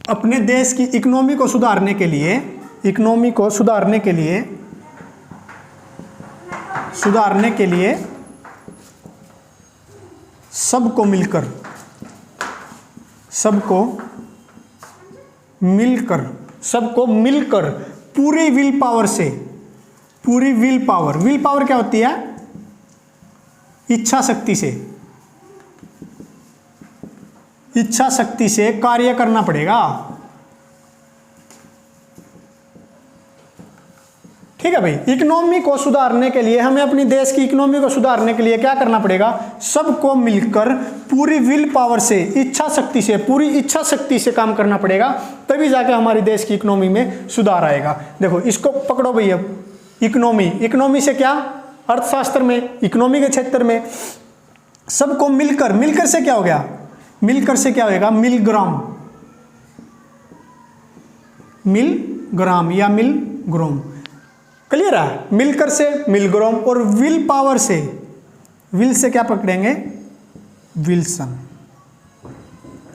S1: अपने देश की इकोनॉमी को सुधारने के लिए सबको मिलकर पूरी विल पावर से, पूरी विल पावर क्या होती है? इच्छा शक्ति से कार्य करना पड़ेगा। ठीक है भाई। इकोनॉमी को सुधारने के लिए, हमें अपनी देश की इकोनॉमी को सुधारने के लिए क्या करना पड़ेगा, सबको मिलकर पूरी विल पावर से, इच्छा शक्ति से, पूरी इच्छा शक्ति से काम करना पड़ेगा, तभी जाके हमारी देश की इकोनॉमी में सुधार आएगा। देखो इसको पकड़ो भैया, इकोनॉमी, इकोनॉमी से क्या, अर्थशास्त्र में, इकोनॉमी के क्षेत्र में सबको मिलकर, मिलकर से क्या हो गया, मिलकर से क्या होगा, मिलग्राम, मिलग्राम या मिलग्राम, क्लियर है, मिलकर से मिलग्राम, और विल पावर से, विल से क्या पकड़ेंगे, विल्सन,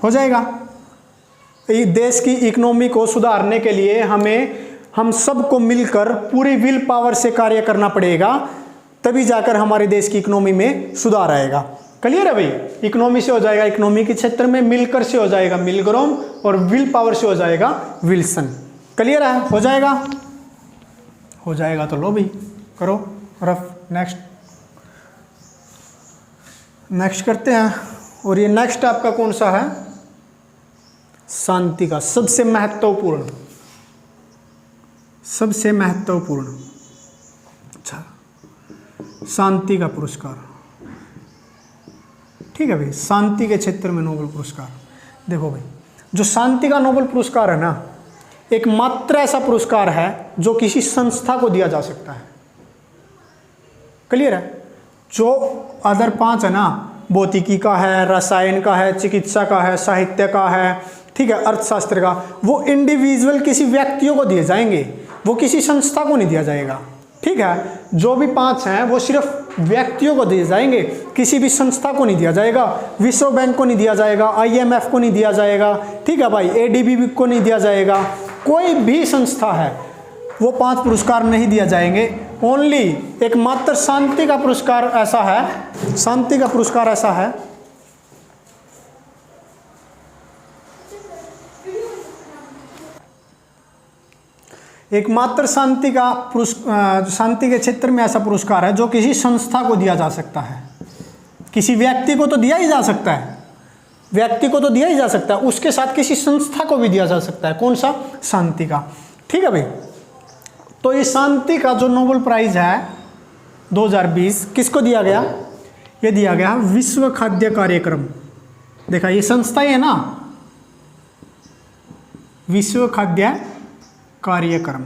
S1: हो जाएगा। देश की इकोनॉमी को सुधारने के लिए हम सबको मिलकर पूरी विल पावर से कार्य करना पड़ेगा, तभी जाकर हमारे देश की इकोनॉमी में सुधार आएगा। क्लियर है भाई। इकोनॉमी से हो जाएगा इकोनॉमी के क्षेत्र में, मिलकर से हो जाएगा मिलग्राम, और विल पावर से हो जाएगा विल्सन। क्लियर है, हो जाएगा, हो जाएगा तो लो भाई करो रफ। नेक्स्ट करते हैं, और ये नेक्स्ट आपका कौन सा है, शांति का, सबसे महत्वपूर्ण, सबसे महत्वपूर्ण, अच्छा, शांति का पुरस्कार। ठीक है भाई, शांति के क्षेत्र में नोबेल पुरस्कार। देखो भाई, जो शांति का नोबेल पुरस्कार है ना, एक मात्र ऐसा पुरस्कार है जो किसी संस्था को दिया जा सकता है। क्लियर है। जो अदर 5 है ना, भौतिकी का है, रसायन का है, चिकित्सा का है, साहित्य का है, ठीक है, अर्थशास्त्र का, वो इंडिविजुअल किसी व्यक्तियों को दिए जाएंगे, वो किसी संस्था को नहीं दिया जाएगा। ठीक है, जो भी 5 हैं वो सिर्फ व्यक्तियों को दिए जाएंगे, किसी भी संस्था को नहीं दिया जाएगा, विश्व बैंक को नहीं दिया जाएगा, IMF को नहीं दिया जाएगा, ठीक है भाई, ADB को नहीं दिया जाएगा, कोई भी संस्था है वो 5 पुरस्कार नहीं दिया जाएंगे। ओनली एकमात्र शांति का पुरस्कार ऐसा है, शांति का पुरस्कार ऐसा है एकमात्र शांति का शांति के क्षेत्र में ऐसा पुरस्कार है जो किसी संस्था को दिया जा सकता है। किसी व्यक्ति को तो दिया ही जा सकता है, व्यक्ति को तो दिया ही जा सकता है, उसके साथ किसी संस्था को भी दिया जा सकता है। कौन सा, शांति का। ठीक है भाई। तो ये शांति का जो नोबेल प्राइज है 2020 किसको दिया गया, ये दिया गया विश्व खाद्य कार्यक्रम। देखा, ये संस्था ही है ना, विश्व खाद्य कार्यक्रम।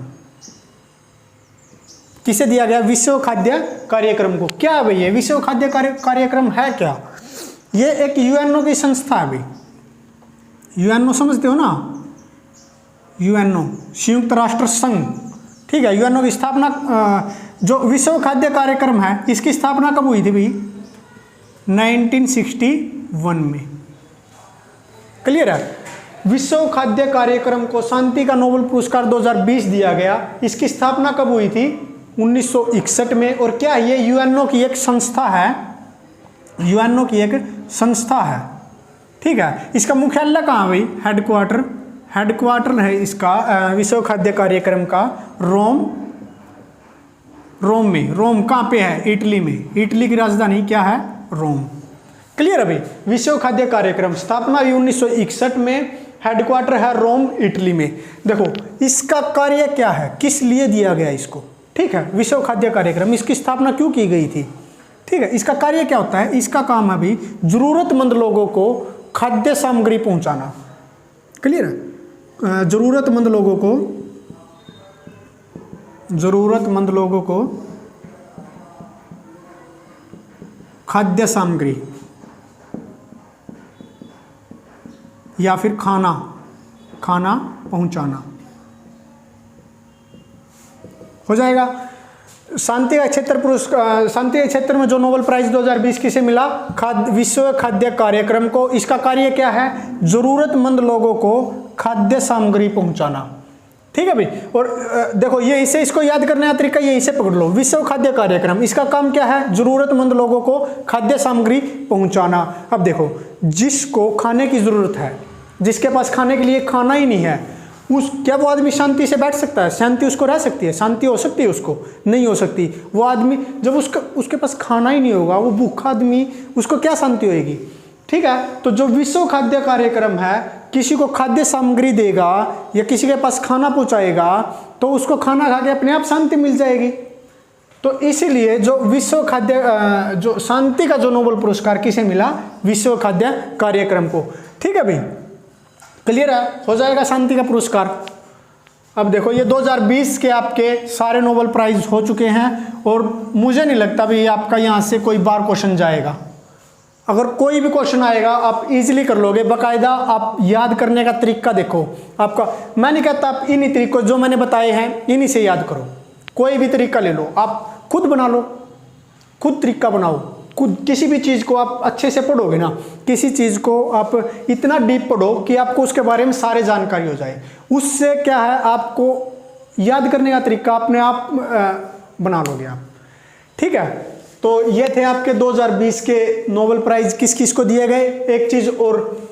S1: किसे दिया गया, विश्व खाद्य कार्यक्रम को। क्या है भाई ये विश्व खाद्य कार्यक्रम है क्या, ये एक UNO की संस्था है भाई। UNO समझते हो ना, UNO संयुक्त राष्ट्र संघ। ठीक है, UNO की स्थापना, जो विश्व खाद्य कार्यक्रम है इसकी स्थापना कब हुई थी भाई, 1961 में। क्लियर है। विश्व खाद्य कार्यक्रम को शांति का नोबेल पुरस्कार 2020 दिया गया। इसकी स्थापना कब हुई थी, 1961 में। और क्या ये UNO की एक संस्था है, UNO की एक संस्था है। ठीक है, इसका मुख्यालय कहाँ है भाई, हेडक्वार्टर है इसका विश्व खाद्य कार्यक्रम का रोम में। रोम कहाँ पे है, इटली में। इटली की राजधानी क्या है, रोम। क्लियर है भाई। विश्व खाद्य कार्यक्रम स्थापना हुई 1961 में, हेडक्वार्टर है रोम, इटली में। देखो इसका कार्य क्या है, किस लिए दिया गया इसको। ठीक है, विश्व खाद्य कार्यक्रम, इसकी स्थापना क्यों की गई थी। ठीक है, इसका कार्य क्या होता है, इसका काम है भाई जरूरतमंद लोगों को खाद्य सामग्री पहुंचाना। क्लियर है, जरूरतमंद लोगों को खाद्य सामग्री या फिर खाना पहुंचाना। हो जाएगा। शांति के क्षेत्र में जो नोबेल प्राइज 2020 किसे मिला, विश्व खाद्य कार्यक्रम को। इसका कार्य क्या है, जरूरतमंद लोगों को खाद्य सामग्री पहुंचाना। ठीक है भाई। और देखो ये इसे, इसको याद करने का तरीका ये इसे पकड़ लो, विश्व खाद्य कार्यक्रम, इसका काम क्या है, जरूरतमंद लोगों को खाद्य सामग्री पहुंचाना। अब देखो, जिसको खाने की जरूरत है, जिसके पास खाने के लिए खाना ही नहीं है, क्या वो आदमी शांति से बैठ सकता है, शांति उसको रह सकती है, शांति हो सकती है उसको, नहीं हो सकती। वो आदमी जब उसके पास खाना ही नहीं होगा, वो भूखा आदमी, उसको क्या शांति होएगी। ठीक है, तो जो विश्व खाद्य कार्यक्रम है किसी को खाद्य सामग्री देगा या किसी के पास खाना पहुंचाएगा तो उसको खाना खा के अपने आप शांति मिल जाएगी। तो इसीलिए जो विश्व खाद्य जो शांति का जो नोबेल पुरस्कार किसे मिला, विश्व खाद्य कार्यक्रम को। ठीक है भाई, क्लियर है, हो जाएगा शांति का पुरस्कार। अब देखो ये 2020 के आपके सारे नोबेल प्राइज हो चुके हैं और मुझे नहीं लगता भी आपका यहाँ से कोई बार क्वेश्चन जाएगा। अगर कोई भी क्वेश्चन आएगा आप इजीली कर लोगे। बाकायदा आप याद करने का तरीका देखो आपका, मैं नहीं कहता आप इन्हीं तरीकों जो मैंने बताए हैं इन्हीं से याद करो, कोई भी तरीका ले लो, आप खुद बना लो, खुद तरीका बनाओ, खुद किसी भी चीज़ को आप अच्छे से पढ़ोगे ना, किसी चीज़ को आप इतना डीप पढ़ो कि आपको उसके बारे में सारे जानकारी हो जाए, उससे क्या है आपको याद करने का तरीका अपने आप बना लोगे आप। ठीक है, तो ये थे आपके 2020 के नोबेल प्राइज किस किस को दिए गए। एक चीज़ और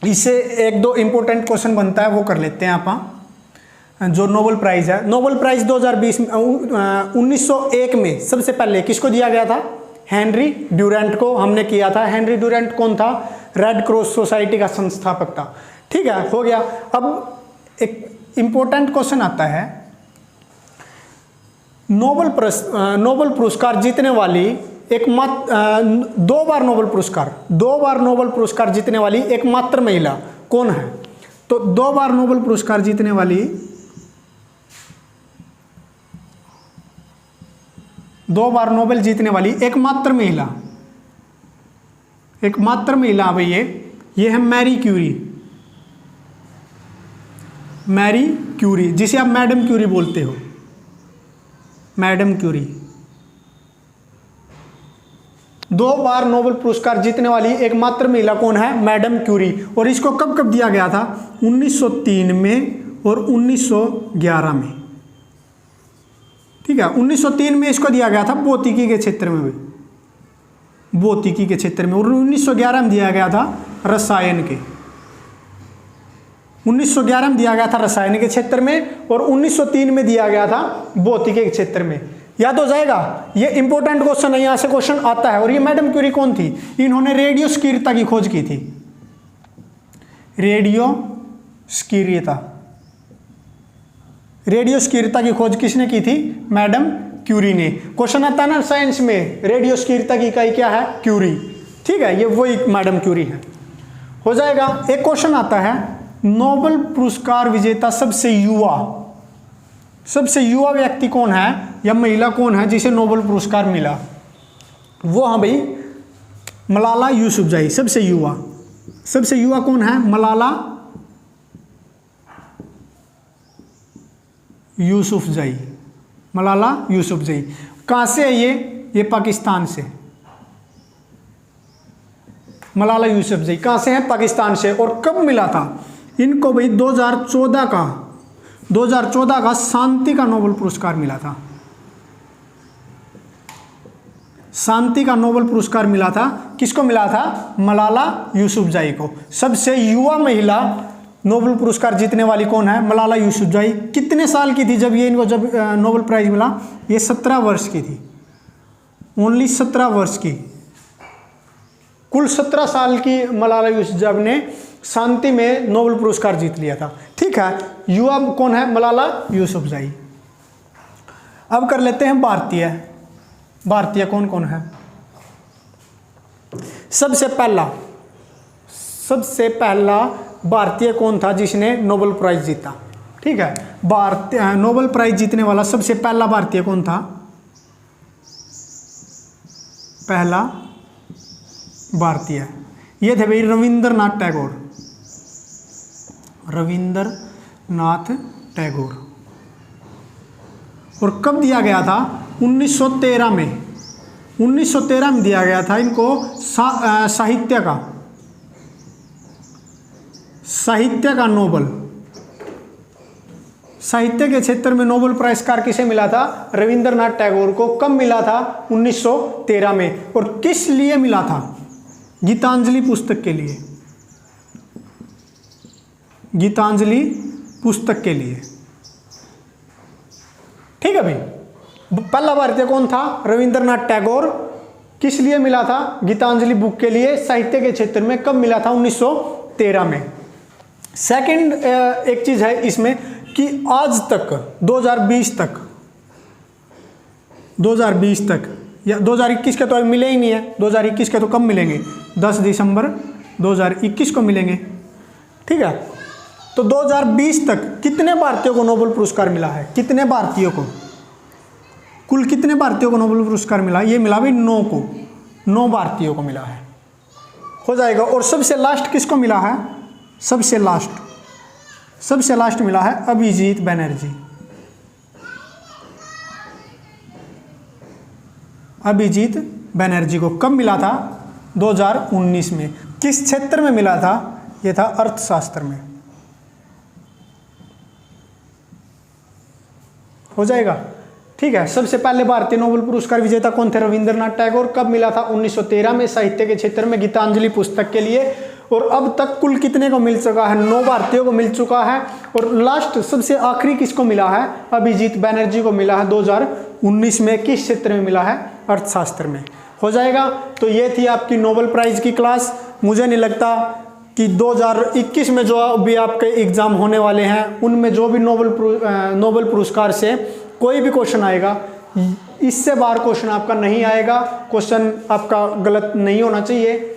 S1: इससे एक दो इम्पोर्टेंट क्वेश्चन बनता है वो कर लेते हैं आप। जो नोबेल प्राइज है, नोबेल प्राइज 2020 में 1901 में सबसे पहले किसको दिया गया था, हेनरी ड्यूरेंट को हमने किया था। हेनरी ड्यूरेंट कौन था, रेड क्रॉस सोसाइटी का संस्थापक था। ठीक है, हो गया। अब एक इंपॉर्टेंट क्वेश्चन आता है, नोबेल पुरस्कार जीतने वाली दो बार नोबेल पुरस्कार जीतने वाली एकमात्र महिला कौन है। तो 2 बार नोबेल पुरस्कार जीतने वाली 2 बार नोबेल जीतने वाली एकमात्र महिला भाई ये है मैरी क्यूरी, जिसे आप मैडम क्यूरी बोलते हो, मैडम क्यूरी। 2 बार नोबेल पुरस्कार जीतने वाली एकमात्र महिला कौन है, मैडम क्यूरी। और इसको कब कब दिया गया था, 1903 में और 1911 में। ठीक है, 1903 में इसको दिया गया था भौतिकी के क्षेत्र में, और 1911 में दिया गया था रसायन के, 1911 में दिया गया था रसायन के क्षेत्र में और 1903 में दिया गया था भौतिकी के क्षेत्र में। याद हो जाएगा, ये इंपॉर्टेंट क्वेश्चन है, यहाँ से क्वेश्चन आता है। और ये मैडम क्यूरी कौन थी, इन्होंने रेडियो स्थिरता की खोज की थी। रेडियो स्थिरता की खोज किसने की थी, मैडम क्यूरी ने। क्वेश्चन आता है ना साइंस में, रेडियो स्थिरता की इकाई क्या है, क्यूरी। ठीक है, ये वही मैडम क्यूरी है, हो जाएगा। एक क्वेश्चन आता है, नोबेल पुरस्कार विजेता सबसे युवा व्यक्ति कौन है या महिला कौन है जिसे नोबेल पुरस्कार मिला। वो हाँ भाई मलाला यूसुफजई। सबसे युवा कौन है, मलाला यूसुफजई। कहाँ से है ये पाकिस्तान से। मलाला यूसुफजई कहाँ से है, पाकिस्तान से। और कब मिला था इनको भाई, 2014 का शांति का नोबेल पुरस्कार मिला था। शांति का नोबेल पुरस्कार मिला था, किसको मिला था, मलाला यूसुफजई को। सबसे युवा महिला नोबेल पुरस्कार जीतने वाली कौन है, मलाला यूसुफजई। कितने साल की थी जब नोबेल प्राइज मिला, ये 17 वर्ष की थी, ओनली 17 वर्ष की। कुल 17 साल की मलाला यूसुफजई ने शांति में नोबेल पुरस्कार जीत लिया था। ठीक है, युवा कौन है, मलाला यूसुफजई। अब कर लेते हैं भारतीय कौन कौन है। सबसे पहला भारतीय कौन था जिसने नोबेल प्राइज जीता। ठीक है, नोबेल प्राइज जीतने वाला सबसे पहला भारतीय कौन था, पहला भारतीय ये थे भाई रविंद्रनाथ टैगोर। और कब दिया गया था, 1913 में। 1913 में दिया गया था इनको साहित्य का नोबेल। साहित्य के क्षेत्र में नोबेल पुरस्कार किसे मिला था, रविंद्रनाथ टैगोर को। कब मिला था, 1913 में। और किस लिए मिला था, गीतांजलि पुस्तक के लिए। ठीक है भाई, पहला भारतीय कौन था, रविंद्रनाथ टैगोर। किस लिए मिला था, गीतांजलि बुक के लिए, साहित्य के क्षेत्र में। कब मिला था, 1913 में। सेकंड एक चीज़ है इसमें कि आज तक 2020 तक या 2021 के तो अभी मिले ही नहीं है, 2021 के तो कब मिलेंगे, 10 दिसंबर 2021 को मिलेंगे, ठीक है। तो 2020 तक कितने भारतीयों को नोबेल पुरस्कार मिला है, कितने भारतीयों को, कुल कितने भारतीयों को नोबेल पुरस्कार मिला, ये मिला भाई 9 को, 9 भारतीयों को मिला है, हो जाएगा। और सबसे लास्ट किसको मिला है, सबसे लास्ट मिला है अभिजीत बनर्जी। अभिजीत बनर्जी को कब मिला था, 2019 में। किस क्षेत्र में मिला था, ये था अर्थशास्त्र में, हो जाएगा, ठीक है। सबसे पहले भारतीय नोबेल पुरस्कार विजेता कौन थे, रविंद्रनाथ टैगोर। कब मिला था, 1913 में, साहित्य के क्षेत्र में गीतांजलि पुस्तक के लिए। और अब तक कुल कितने को मिल चुका है, 9 भारतीयों को मिल चुका है। और लास्ट सबसे आखिरी किसको मिला है, अभिजीत बनर्जी को मिला है 2019 में। किस क्षेत्र में मिला है, अर्थशास्त्र में, हो जाएगा। तो ये थी आपकी नोबेल प्राइज की क्लास। मुझे नहीं लगता कि 2021 में जो भी आपके एग्जाम होने वाले हैं उनमें जो भी नोबेल पुरस्कार से कोई भी क्वेश्चन आएगा, इससे बाहर क्वेश्चन आपका नहीं आएगा, क्वेश्चन आपका गलत नहीं होना चाहिए।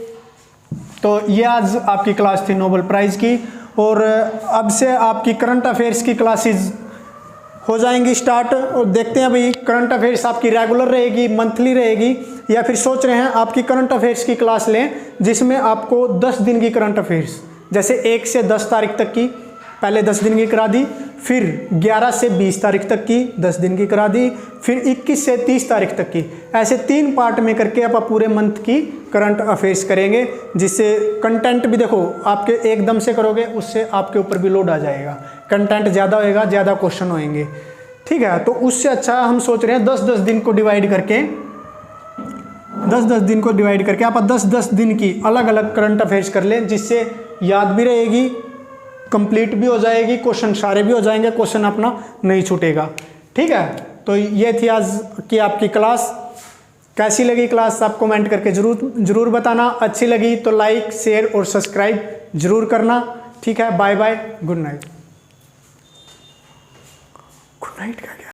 S1: तो ये आज आपकी क्लास थी नोबेल प्राइज़ की। और अब से आपकी करंट अफेयर्स की क्लासेस हो जाएंगी स्टार्ट। और देखते हैं भाई करंट अफेयर्स आपकी रेगुलर रहेगी, मंथली रहेगी, या फिर सोच रहे हैं आपकी करंट अफेयर्स की क्लास लें जिसमें आपको 10 दिन की करंट अफेयर्स, जैसे 1 से 10 तारीख तक की पहले 10 दिन की करा दी, फिर 11 से 20 तारीख तक की 10 दिन की करा दी, फिर 21 से 30 तारीख तक की। ऐसे 3 पार्ट में करके आप पूरे मंथ की करंट अफेयर्स करेंगे, जिससे कंटेंट भी देखो आपके एकदम से करोगे उससे आपके ऊपर भी लोड आ जाएगा, कंटेंट ज़्यादा होएगा, ज़्यादा क्वेश्चन होएंगे, ठीक है। तो उससे अच्छा हम सोच रहे हैं 10-10 दिन को डिवाइड करके, 10-10 दिन को डिवाइड करके आप 10-10 दिन की अलग अलग करंट अफेयर्स कर लें, जिससे याद भी रहेगी, कंप्लीट भी हो जाएगी, क्वेश्चन सारे भी हो जाएंगे, क्वेश्चन अपना नहीं छूटेगा, ठीक है। तो ये थी आज की आपकी क्लास। कैसी लगी क्लास आप कमेंट करके जरूर बताना। अच्छी लगी तो लाइक, शेयर और सब्सक्राइब जरूर करना, ठीक है। Bye bye, good night. Good night क्या